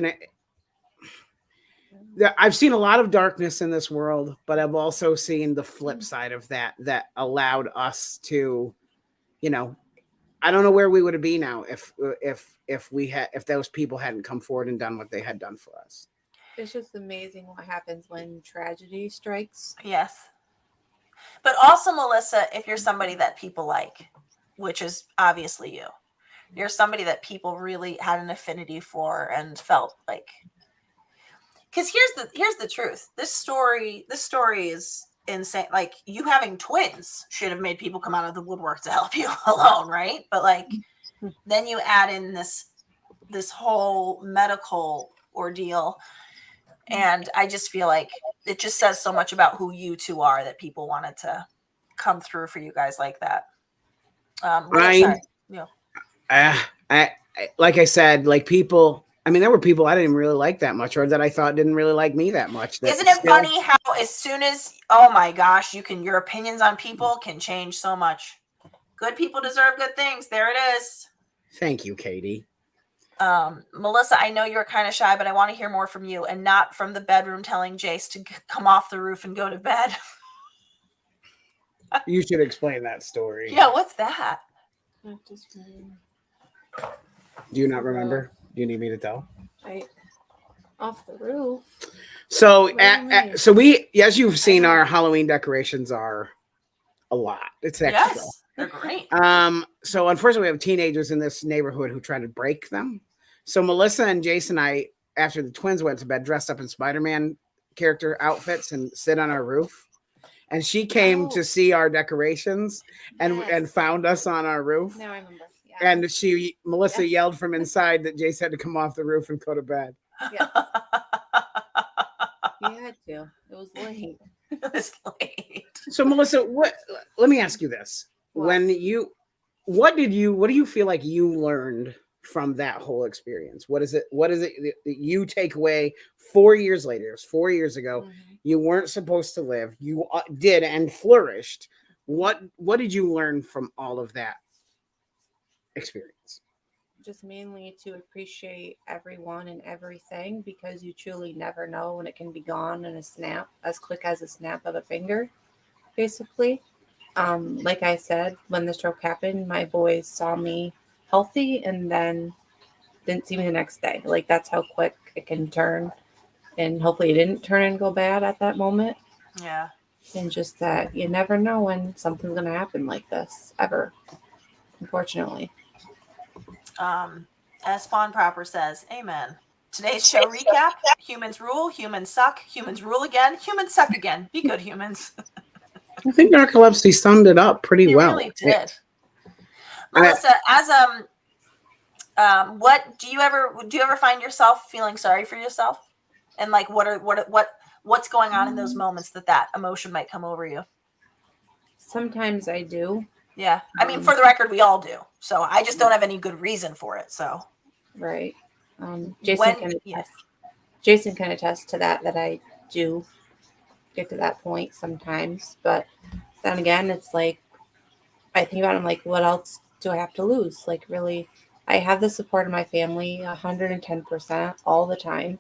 I've seen a lot of darkness in this world, but I've also seen the flip side of that allowed us to, I don't know where we would be now if those people hadn't come forward and done what they had done for us. It's just amazing what happens when tragedy strikes. Yes. But also, Melissa, if you're somebody that people like, which is obviously you're somebody that people really had an affinity for and felt like. Because here's the truth. This story is insane. Like, you having twins should have made people come out of the woodwork to help you alone, right? But like, then you add in this whole medical ordeal, and I just feel like it just says so much about who you two are that people wanted to come through for you guys like that. Melissa, I, like I said, like people. I mean, there were people I didn't really like that much, or that I thought didn't really like me that much. Isn't it funny how as soon as, oh my gosh, your opinions on people can change so much. Good people deserve good things. There it is. Thank you, Katie. Melissa, I know you're kind of shy, but I want to hear more from you, and not from the bedroom telling Jace to come off the roof and go to bed. You should explain that story. Yeah, what's that? Do you not remember? Do you need me to tell? Off the roof. So, so we, as you've seen, our Halloween decorations are a lot. It's extra. Yes, they're great. So unfortunately, we have teenagers in this neighborhood who try to break them. So Melissa and Jason and I, after the twins went to bed, dressed up in Spider-Man character outfits and sit on our roof. And she came to see our decorations and found us on our roof. Now I remember. Yeah. And Melissa yelled from inside that Jace had to come off the roof and go to bed. Yeah. You had to. It was late. It was late. So Melissa, let me ask you this. What do you feel like you learned from that whole experience? What is it that you take away 4 years later? It was 4 years ago. Mm-hmm. You weren't supposed to live. You did and flourished. What did you learn from all of that experience? Just mainly to appreciate everyone and everything, because you truly never know when it can be gone in a snap, as quick as a snap of a finger, basically. Like I said, when the stroke happened, my boys saw me healthy and then didn't see me the next day. Like, that's how quick it can turn. And hopefully it didn't turn and go bad at that moment. Yeah. And just that you never know when something's going to happen like this, ever, unfortunately. As Fawn Proper says, amen. Today's show recap: humans rule, humans suck, humans rule again, humans suck again. Be good, humans. I think narcolepsy summed it up pretty well. Really did. Melissa, as what do you ever find yourself feeling sorry for yourself? And like, what's going on in those moments that emotion might come over you? Sometimes I do. Yeah. I mean, for the record, we all do. So I just don't have any good reason for it. So. Right. Jason can attest to that I do get to that point sometimes. But then again, it's like, I think about it, I'm like, what else do I have to lose? Like, really, I have the support of my family 110% all the time.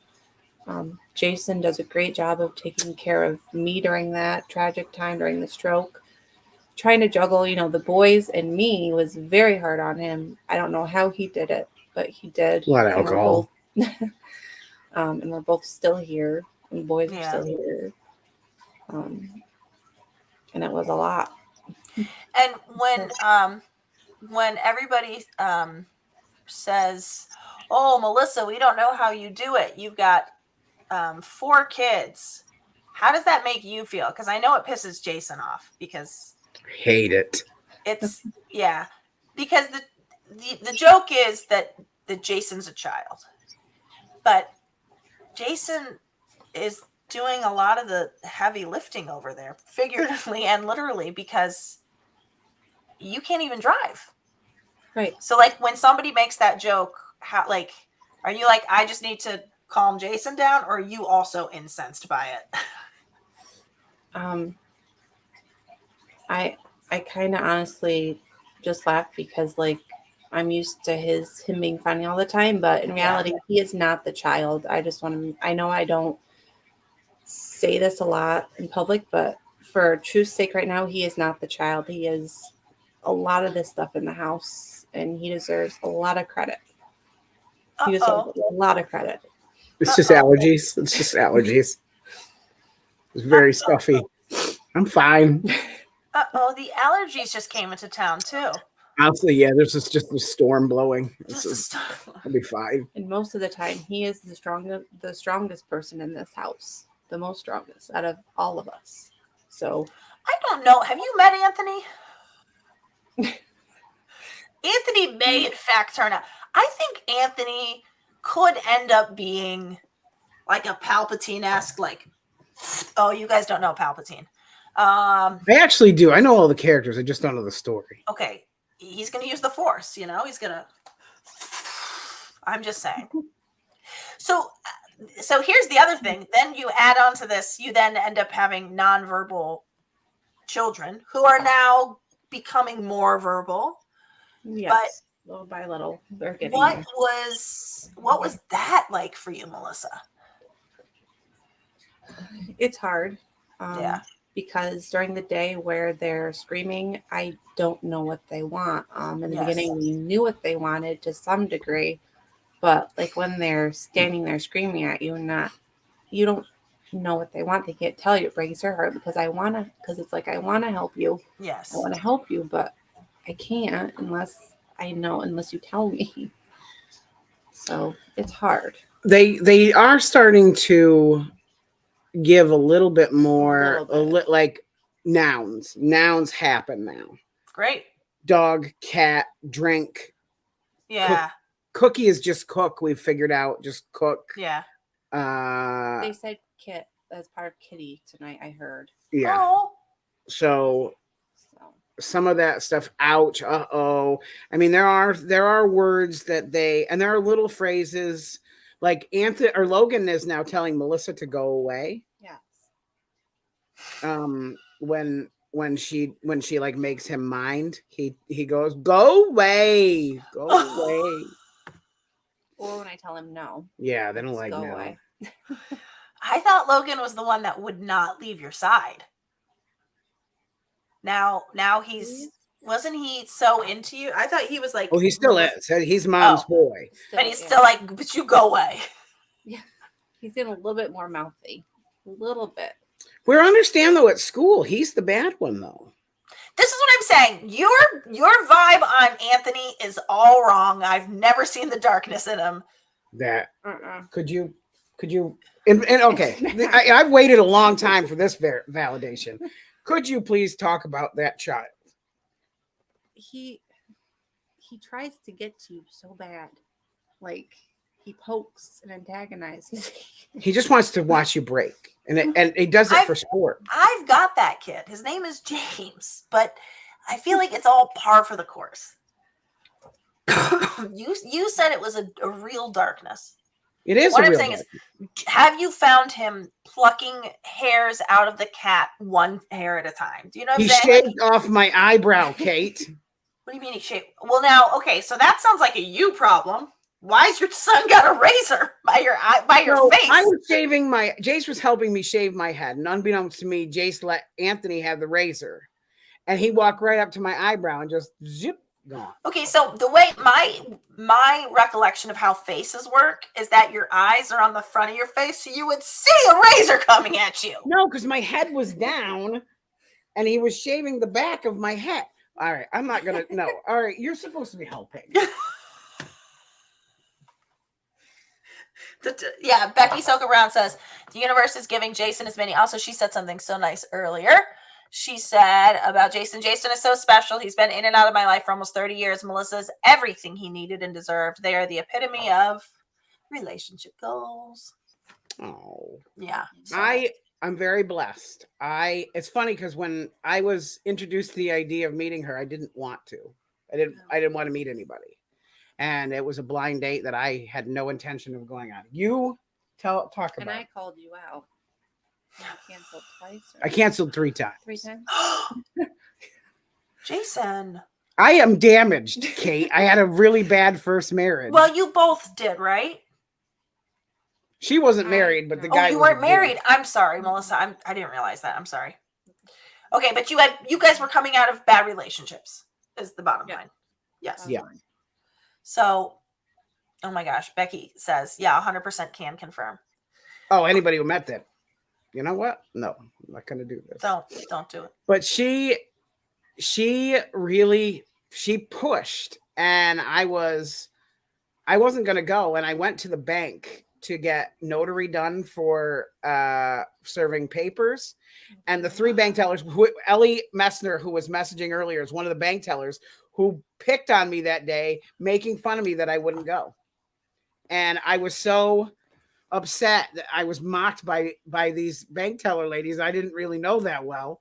Jason does a great job of taking care of me during that tragic time, during the stroke. Trying to juggle, the boys and me was very hard on him. I don't know how he did it, but he did. A lot of alcohol. And we're both still here, and the boys are still here. And it was a lot. And when everybody says, "Oh, Melissa, we don't know how you do it. You've got 4 kids." How does that make you feel? Because I know it pisses Jason off, because hate it. It's because the joke is that Jason's a child, but Jason is doing a lot of the heavy lifting over there, figuratively and literally, because you can't even drive. Right. So like, when somebody makes that joke, how, like, are you like, I just need to calm Jason down, or are you also incensed by it? I kind of honestly just laugh, because like, I'm used to him being funny all the time, but in reality, he is not the child. I know I don't say this a lot in public, but for truth's sake right now, he is not the child. He is a lot of this stuff in the house, and he deserves a lot of credit. He deserves a lot of credit. It's just allergies. It's just allergies. It's very stuffy. I'm fine. The allergies just came into town too. Honestly, yeah, there's just a storm blowing. I'll be fine. And most of the time, he is the strongest person in this house, the most strongest out of all of us. So I don't know. Have you met Anthony? Anthony may, in fact, turn out. I think Anthony could end up being like a Palpatine-esque, like, oh, you guys don't know Palpatine. I actually do. I know all the characters. I just don't know the story. Okay. He's going to use the Force, you know? He's going to... I'm just saying. So here's the other thing. Then you add on to this, you then end up having nonverbal children who are now becoming more verbal. yes, but little by little, they're getting what there. was that like for you, Melissa? It's hard. Yeah. Because during the day where they're screaming, I don't know what they want. In the beginning, we knew what they wanted to some degree, but like when they're standing there screaming at you and you don't know what they want. They can't tell you. It breaks your heart because it's like, I want to help you. Yes. I want to help you, but I can't unless you tell me. So it's hard. They are starting to give a little bit more, like nouns. Nouns happen now. Great. Dog, cat, drink. Yeah. Cookie is just cook. We've figured out just cook. Yeah. They said kit as part of kitty tonight. I heard. Yeah. Oh. So some of that stuff. Ouch. Uh-oh. I mean, there are words that and there are little phrases. Like Anthony or Logan is now telling Melissa to go away. Yes. When she like makes him mind, he goes, go away. Or when I tell him no. Yeah, they don't like go no. away. I thought Logan was the one that would not leave your side. Now wasn't he so into you? I thought he was like, oh, he still is. He's mom's boy. And he's still like, but you go away. Yeah. He's getting a little bit more mouthy. A little bit. We understand though at school, he's the bad one though. This is what I'm saying. Your vibe on Anthony is all wrong. I've never seen the darkness in him. That could you and okay. I've waited a long time for this validation. Could you please talk about that child? He tries to get to you so bad. Like he pokes and antagonizes. He just wants to watch you break. And he does it for sport. I've got that kid. His name is James, but I feel like it's all par for the course. You said it was a real darkness. It is. What I'm saying is, have you found him plucking hairs out of the cat one hair at a time? Do you know what I'm saying? He shaved off my eyebrow, Kate. What do you mean he shaved? Well, now, okay, so that sounds like a you problem. Why's your son got a razor by your face? I was shaving Jace was helping me shave my head, and unbeknownst to me, Jace let Anthony have the razor, and he walked right up to my eyebrow and just zip gone. Okay, so the way my recollection of how faces work is that your eyes are on the front of your face, so you would see a razor coming at you. No, because my head was down, and he was shaving the back of my head. All right, I'm not gonna. No, all right, you're supposed to be helping. Yeah, Becky Soka Brown says the universe is giving Jason as many. Also, she said something so nice earlier. She said about Jason is so special. He's been in and out of my life for almost 30 years. Melissa's everything he needed and deserved. They are the epitome of relationship goals. Oh, yeah. So I'm very blessed. It's funny because when I was introduced to the idea of meeting her, I didn't want to. I didn't want to meet anybody. And it was a blind date that I had no intention of going on. You talk about. And I called you out. You canceled twice. I canceled 3 times. 3 times. Jason. I am damaged, Kate. I had a really bad first marriage. Well, you both did, right? She wasn't married, but the guy. Oh, you weren't married. I'm sorry, Melissa. I didn't realize that. I'm sorry. Okay, but you guys were coming out of bad relationships. Is the bottom line? Yes. Yeah. So, Oh my gosh. Becky says, yeah, 100% can confirm. Oh, anybody who met them. You know what? No, I'm not going to do this. Don't do it. But she pushed, and I wasn't going to go. And I went to the bank to get notary done for serving papers. And the 3 bank tellers, Ellie Messner, who was messaging earlier, is one of the bank tellers who picked on me that day, making fun of me that I wouldn't go. And I was so upset that I was mocked by these bank teller ladies I didn't really know that well.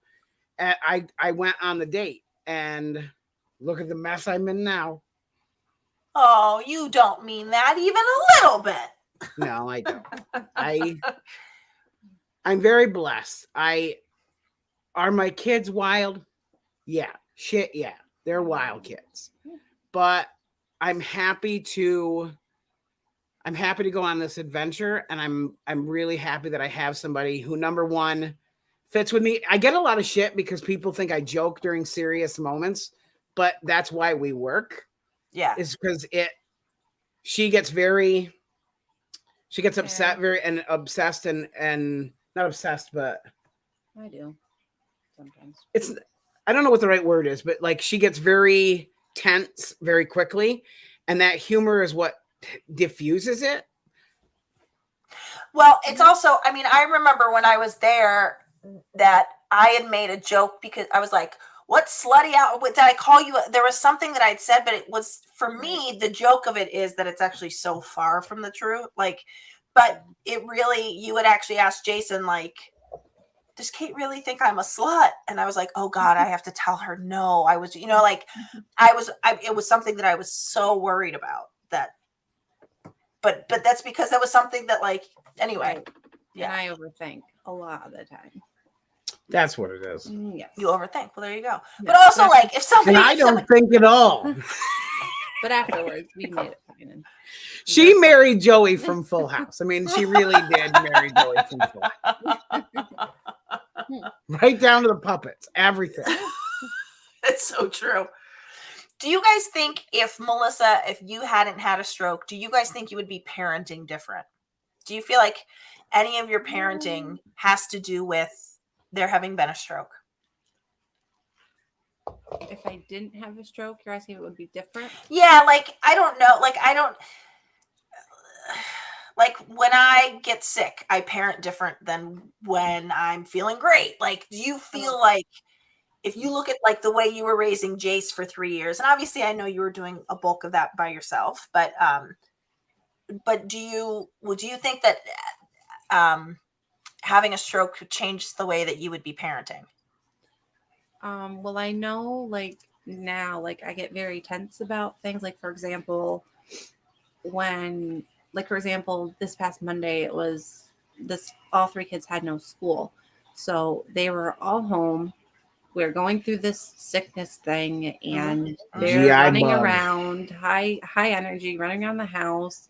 And I went on the date, and look at the mess I'm in now. Oh, you don't mean that even a little bit. No, I don't. I'm very blessed. Are my kids wild? Yeah. Shit, yeah. They're wild kids. But I'm happy to go on this adventure, and I'm really happy that I have somebody who, number one, fits with me. I get a lot of shit because people think I joke during serious moments, but that's why we work. Yeah. Is because she gets upset, and obsessed, and not obsessed, but I do sometimes. I don't know what the right word is, but like she gets very tense very quickly, and that humor is what diffuses it. Well, it's also, I mean, I remember when I was there that I had made a joke because I was like, what slutty out? Did I call you? There was something that I'd said, but it was, for me, the joke of it is that it's actually so far from the truth. Like, but it really, you would actually ask Jason, like, does Kate really think I'm a slut? And I was like, oh God, I have to tell her no. I was, like it was something that I was so worried about that. But that's because that was something that, like, anyway. Yeah. And I overthink a lot of the time. That's what it is. Yes. You overthink. Well, there you go. Yeah. But also, like, if somebody... And I don't think at all. But afterwards, we made it fine. She married Joey from Full House. I mean, she really did marry Joey from Full House. Right down to the puppets. Everything. It's so true. Do you guys think if you hadn't had a stroke, do you guys think you would be parenting different? Do you feel like any of your parenting has to do with there having been a stroke? If I didn't have a stroke, you're asking if it would be different? Yeah, like, I don't know. Like, when I get sick, I parent different than when I'm feeling great. Like, do you feel like, if you look at, like, the way you were raising Jace for 3 years, and obviously I know you were doing a bulk of that by yourself, but do you think that having a stroke could change the way that you would be parenting? Well, I know, like, now, like, I get very tense about things. Like, for example, this past Monday, it was all 3 kids had no school. So they were all home. We're going through this sickness thing, and they're running around, high energy, running around the house.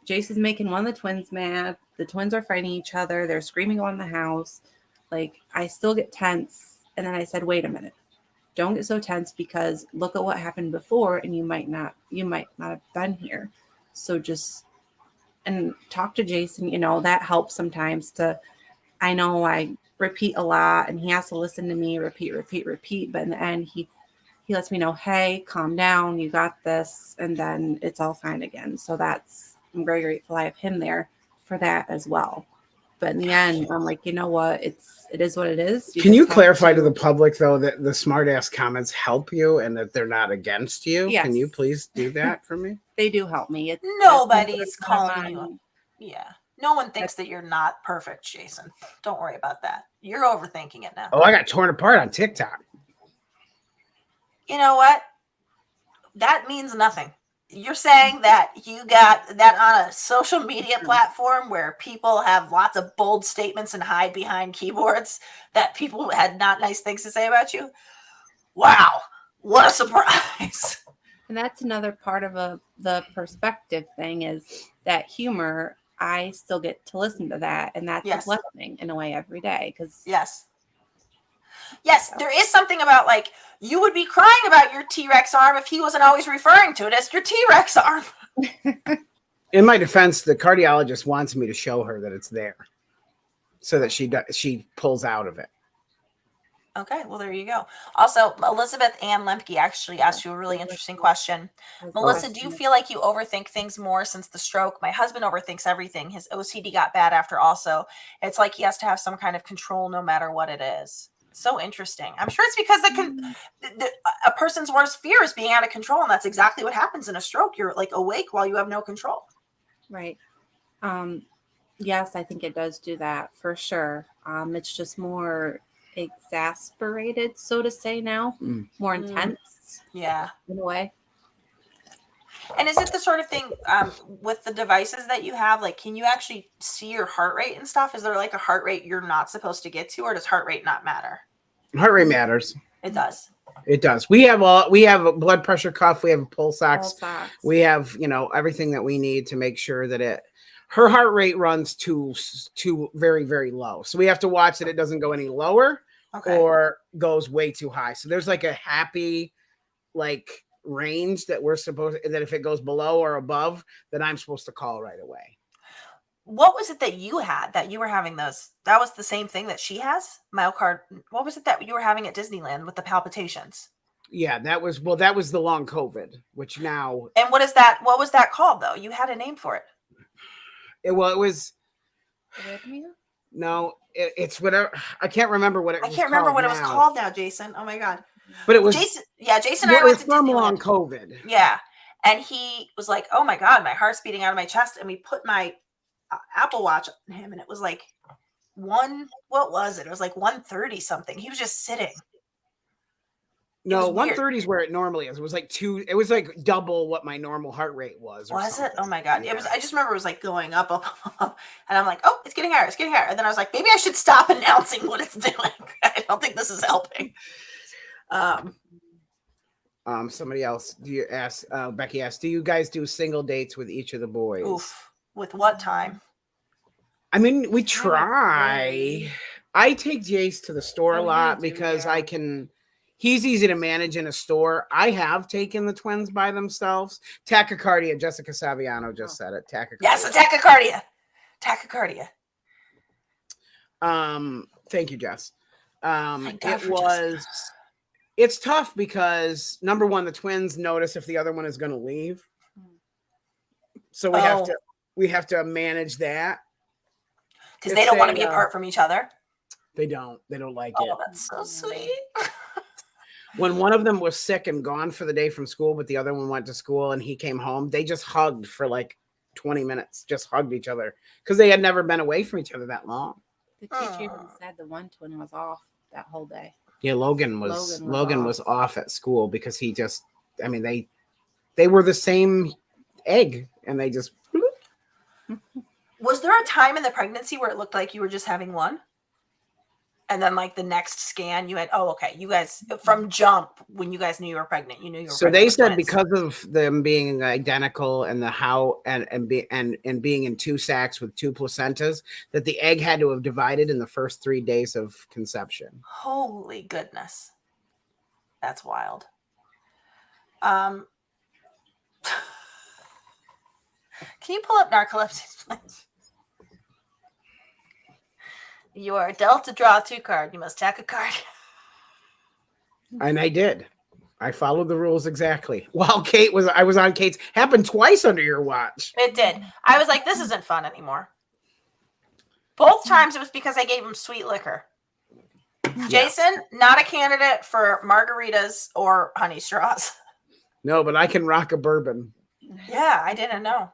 Jace is making one of the twins mad. The twins are fighting each other. They're screaming around the house. Like, I still get tense. And then I said, wait a minute, don't get so tense, because look at what happened before, and you might not have been here. So and talk to Jason, that helps sometimes I know I repeat a lot, and he has to listen to me, repeat. But in the end, he lets me know, hey, calm down, you got this. And then it's all fine again. So I'm very grateful I have him there for that as well. But in the end, I'm like, you know what? It is what it is. Can you clarify to the public, though, that the smart ass comments help you and that they're not against you? Yes. Can you please do that for me? They do help me. Nobody's calling you. Yeah. No one thinks that you're not perfect, Jason. Don't worry about that. You're overthinking it now. Oh, I got torn apart on TikTok. You know what? That means nothing. You're saying that you got that on a social media platform where people have lots of bold statements and hide behind keyboards, that people had not nice things to say about you? Wow. What a surprise. And that's another part of the perspective thing, is that humor. I still get to listen to that. And that's a blessing in a way every day. Yes, there is something about, like, you would be crying about your T-Rex arm if he wasn't always referring to it as your T-Rex arm. In my defense, the cardiologist wants me to show her that it's there, so that she pulls out of it. Okay, well, there you go. Also, Elizabeth Ann Lemke actually asked you a really interesting question. Melissa, do you feel like you overthink things more since the stroke? My husband overthinks everything. His OCD got bad after also. It's like he has to have some kind of control no matter what it is. So interesting. I'm sure it's because a person's worst fear is being out of control, and that's exactly what happens in a stroke. You're like awake while you have no control. Right. Yes, I think it does do that for sure. It's just more exasperated, so to say now, more intense. Yeah. In a way. And is it the sort of thing with the devices that you have, like, can you actually see your heart rate and stuff? Is there like a heart rate you're not supposed to get to, or does heart rate not matter? Heart rate matters. It does. It does. We have a blood pressure cuff. We have a pulse ox. We have, everything that we need to make sure that her heart rate runs to very, very low. So we have to watch that it doesn't go any lower or goes way too high. So there's like a happy, range that that if it goes below or above, that I'm supposed to call right away. What was it that you had that you were having those? That was the same thing that she has? Myocard. What was it that you were having at Disneyland with the palpitations? Yeah, that was the long COVID, which now. And what was that called though? You had a name for it. It was. No, it's whatever. I can't remember what it was. I can't remember what it was called now, Jason. Oh my God. But it was Jason. Yeah, Jason and I went to Disneyland. Long COVID. Yeah. And he was like, oh my God, my heart's beating out of my chest. And we put my Apple Watch on him, and it was like what was it? It was like 130 something. He was just sitting. No, 130 is where it normally is. It was like it was like double what my normal heart rate was. Was it? Oh my God. Yeah. I just remember it was like going up, and I'm like, oh, it's getting higher. It's getting higher. And then I was like, maybe I should stop announcing what it's doing. I don't think this is helping. Somebody else Becky asked, do you guys do single dates with each of the boys? Oof. With what time? I mean, we try. I take Jace to the store a lot because he's easy to manage in a store. I have taken the twins by themselves. Tachycardia. Jessica Saviano just said it. Tachycardia. Yes, a tachycardia. Tachycardia. Thank you, Jess. It's tough because number one, the twins notice if the other one is going to leave. So we have to manage that. Because they don't want to be apart from each other. They don't like it. Oh, that's so sweet. When one of them was sick and gone for the day from school, but the other one went to school and he came home, they just hugged for like 20 minutes, just hugged each other because they had never been away from each other that long. The teacher even said the one twin was off that whole day. Yeah, Logan was off at school because he just, they were the same egg and they just. Was there a time in the pregnancy where it looked like you were just having one? And then like the next scan you had, you guys from jump when you guys knew you were pregnant, you knew you were pregnant. So they said because of them being identical and and being in two sacs with two placentas, that the egg had to have divided in the first 3 days of conception. Holy goodness. That's wild. Can you pull up narcolepsy, please? You are a Delta draw 2 card. You must tack a card. And I did. I followed the rules exactly. While I was on Kate's. Happened twice under your watch. It did. I was like, this isn't fun anymore. Both times it was because I gave him sweet liquor. Yeah. Jason, not a candidate for margaritas or honey straws. No, but I can rock a bourbon. Yeah, I didn't know.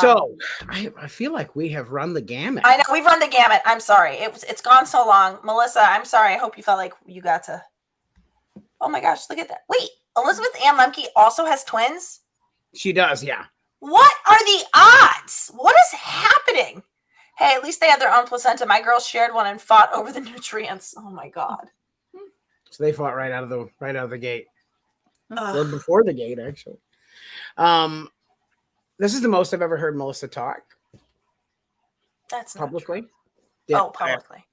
So I feel like we have run the gamut. I know we've run the gamut. I'm sorry. It's gone so long. Melissa, I'm sorry. I hope you felt like you got to. Oh my gosh, look at that. Wait, Elizabeth Ann Lemke also has twins? She does, yeah. What are the odds? What is happening? Hey, at least they had their own placenta. My girls shared one and fought over the nutrients. Oh my God. So they fought right out of the gate. Or before the gate, actually. This is the most I've ever heard Melissa talk. That's publicly. Yeah, publicly.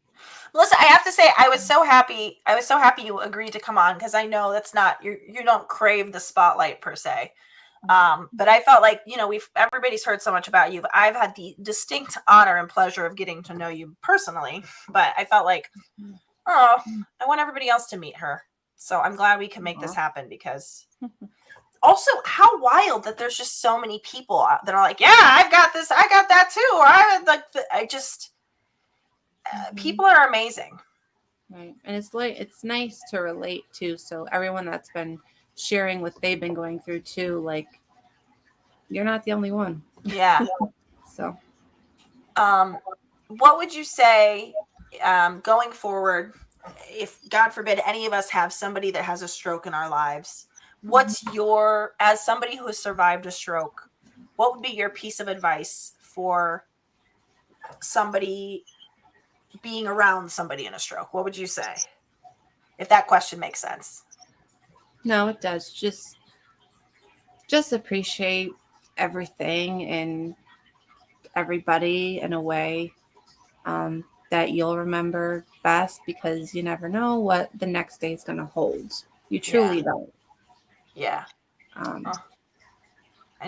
Melissa, I have to say, I was so happy you agreed to come on because I know that's not you don't crave the spotlight per se. But I felt like, everybody's heard so much about you. I've had the distinct honor and pleasure of getting to know you personally, but I felt like, I want everybody else to meet her. So I'm glad we can make this happen, because also how wild that there's just so many people that are like, yeah, I've got this, I got that too. Or people are amazing. Right. And it's nice to relate to. So everyone that's been sharing what they've been going through too, like, you're not the only one. Yeah. So, what would you say, going forward, if God forbid any of us have somebody that has a stroke in our lives, what's as somebody who has survived a stroke, what would be your piece of advice for somebody being around somebody in a stroke? What would you say? If that question makes sense. No, it does. Just appreciate everything and everybody in a way that you'll remember best, because you never know what the next day is going to hold. You truly don't. Yeah. I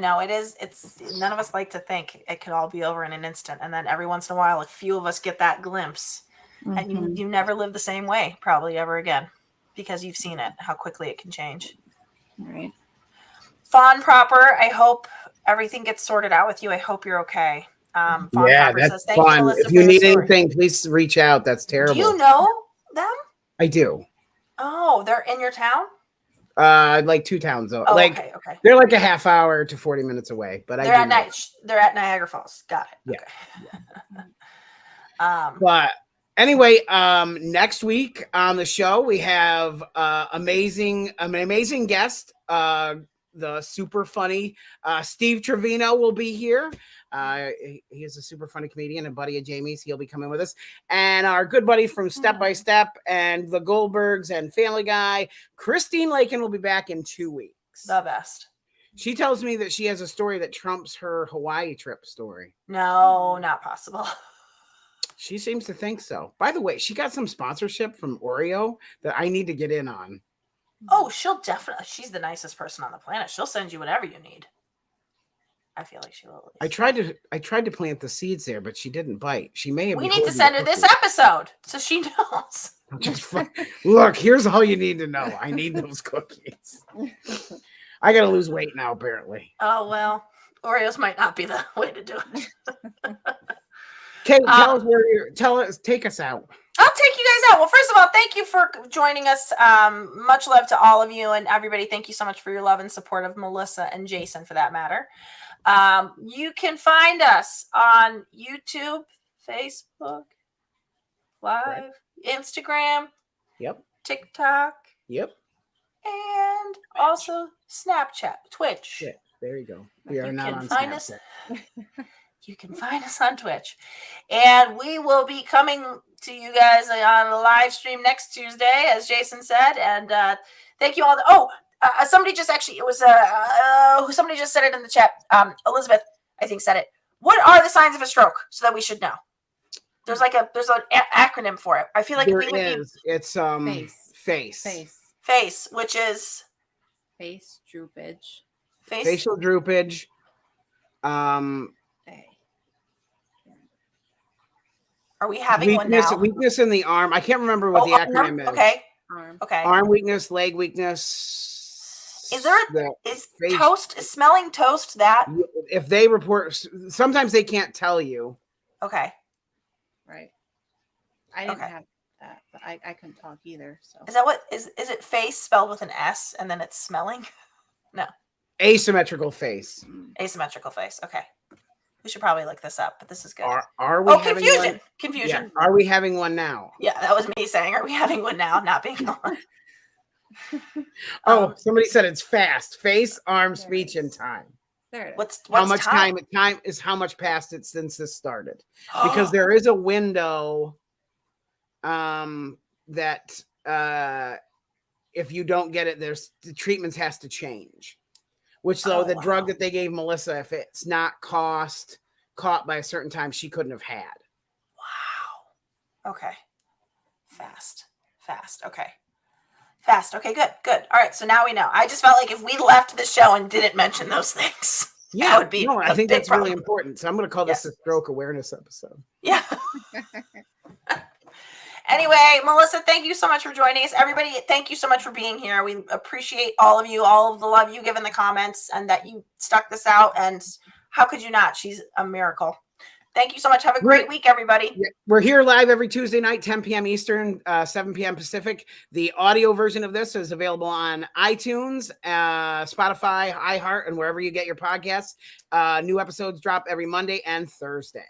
know it's none of us like to think it could all be over in an instant. And then every once in a while, a few of us get that glimpse, and you never live the same way probably ever again, because you've seen it, how quickly it can change. Right. Fawn Proper, I hope everything gets sorted out with you. I hope you're okay. Fawn Proper that's says, thank you, fun. Melissa, If you for need your story. anything, please reach out. That's terrible. Do you know them? I do. Oh, they're in your town? Like 2 towns though. Oh, like, okay. They're like a half hour to 40 minutes away, but they're at night. They're at Niagara Falls. Got it. Yeah. Okay. But anyway, next week on the show we have an amazing guest. The super funny Steve Trevino will be here. He is a super funny comedian, a buddy of Jamie's. He'll be coming with us. And our good buddy from Step by Step and the Goldbergs and Family Guy, Christine Lakin, will be back in 2 weeks. The best. She tells me that she has a story that trumps her Hawaii trip story. No, not possible. She seems to think so. By the way, she got some sponsorship from Oreo that I need to get in on. Oh, she'll definitely. She's the nicest person on the planet. She'll send you whatever you need. I feel like she will. I tried to plant the seeds there, but she didn't bite. She may have. We need to send her this episode so she knows. Look, here's all you need to know. I need those cookies. I got to lose weight now, apparently. Oh, well, Oreos might not be the way to do it. Okay, take us out. I'll take you guys out. Well, first of all, thank you for joining us. Much love to all of you and everybody. Thank you so much for your love and support of Melissa and Jason, for that matter. You can find us on YouTube, Facebook, Live, Instagram, TikTok, and also Snapchat, Twitch. Yeah, there you go. We are not on Snapchat. You can find us on Twitch. And we will be coming to you guys on a live stream next Tuesday, as Jason said. And thank you all. Somebody just actually, it was somebody just said it in the chat. Elizabeth, I think, said it. What are the signs of a stroke, so that we should know? There's an acronym for it. I feel like it's face, which is face droopage. Facial droopage. Are we having one now? Weakness in the arm. I can't remember what the acronym is. Okay. Arm weakness, leg weakness. Is toast, smelling toast that? If they report, sometimes they can't tell you. Okay. Right. I didn't have that, but I couldn't talk either. So is that what is it face spelled with an S and then it's smelling? No. Asymmetrical face. Asymmetrical face. Okay. We should probably look this up, but this is good. Are we having confusion. One? Confusion. Yeah. Are we having one now? Yeah, that was me saying, are we having one now? Not being on. Somebody said it's fast. Face, arm, speech, and time. There it is. What's how much time? Time is how much past it since this started. Because there is a window that if you don't get it, the treatments has to change. Which, though, the drug that they gave Melissa, if it's not caught by a certain time, she couldn't have had. Wow. Okay. Fast. Okay. Fast. Okay, good. All right, so now we know. I just felt like if we left the show and didn't mention those things, that would be I think that's problem. really important. So I'm going to call this a stroke awareness episode. Yeah. Anyway, Melissa, thank you so much for joining us. Everybody, thank you so much for being here. We appreciate all of you, all of the love you give in the comments, and that you stuck this out. And how could you not? She's a miracle. Thank you so much. Have a great week, everybody. Yeah, we're here live every Tuesday night, 10 p.m. Eastern, 7 p.m. Pacific. The audio version of this is available on iTunes, Spotify, iHeart, and wherever you get your podcasts. New episodes drop every Monday and Thursday.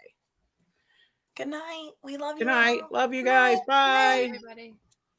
Good night. We love you. Good night. Love you guys. Bye. Everybody.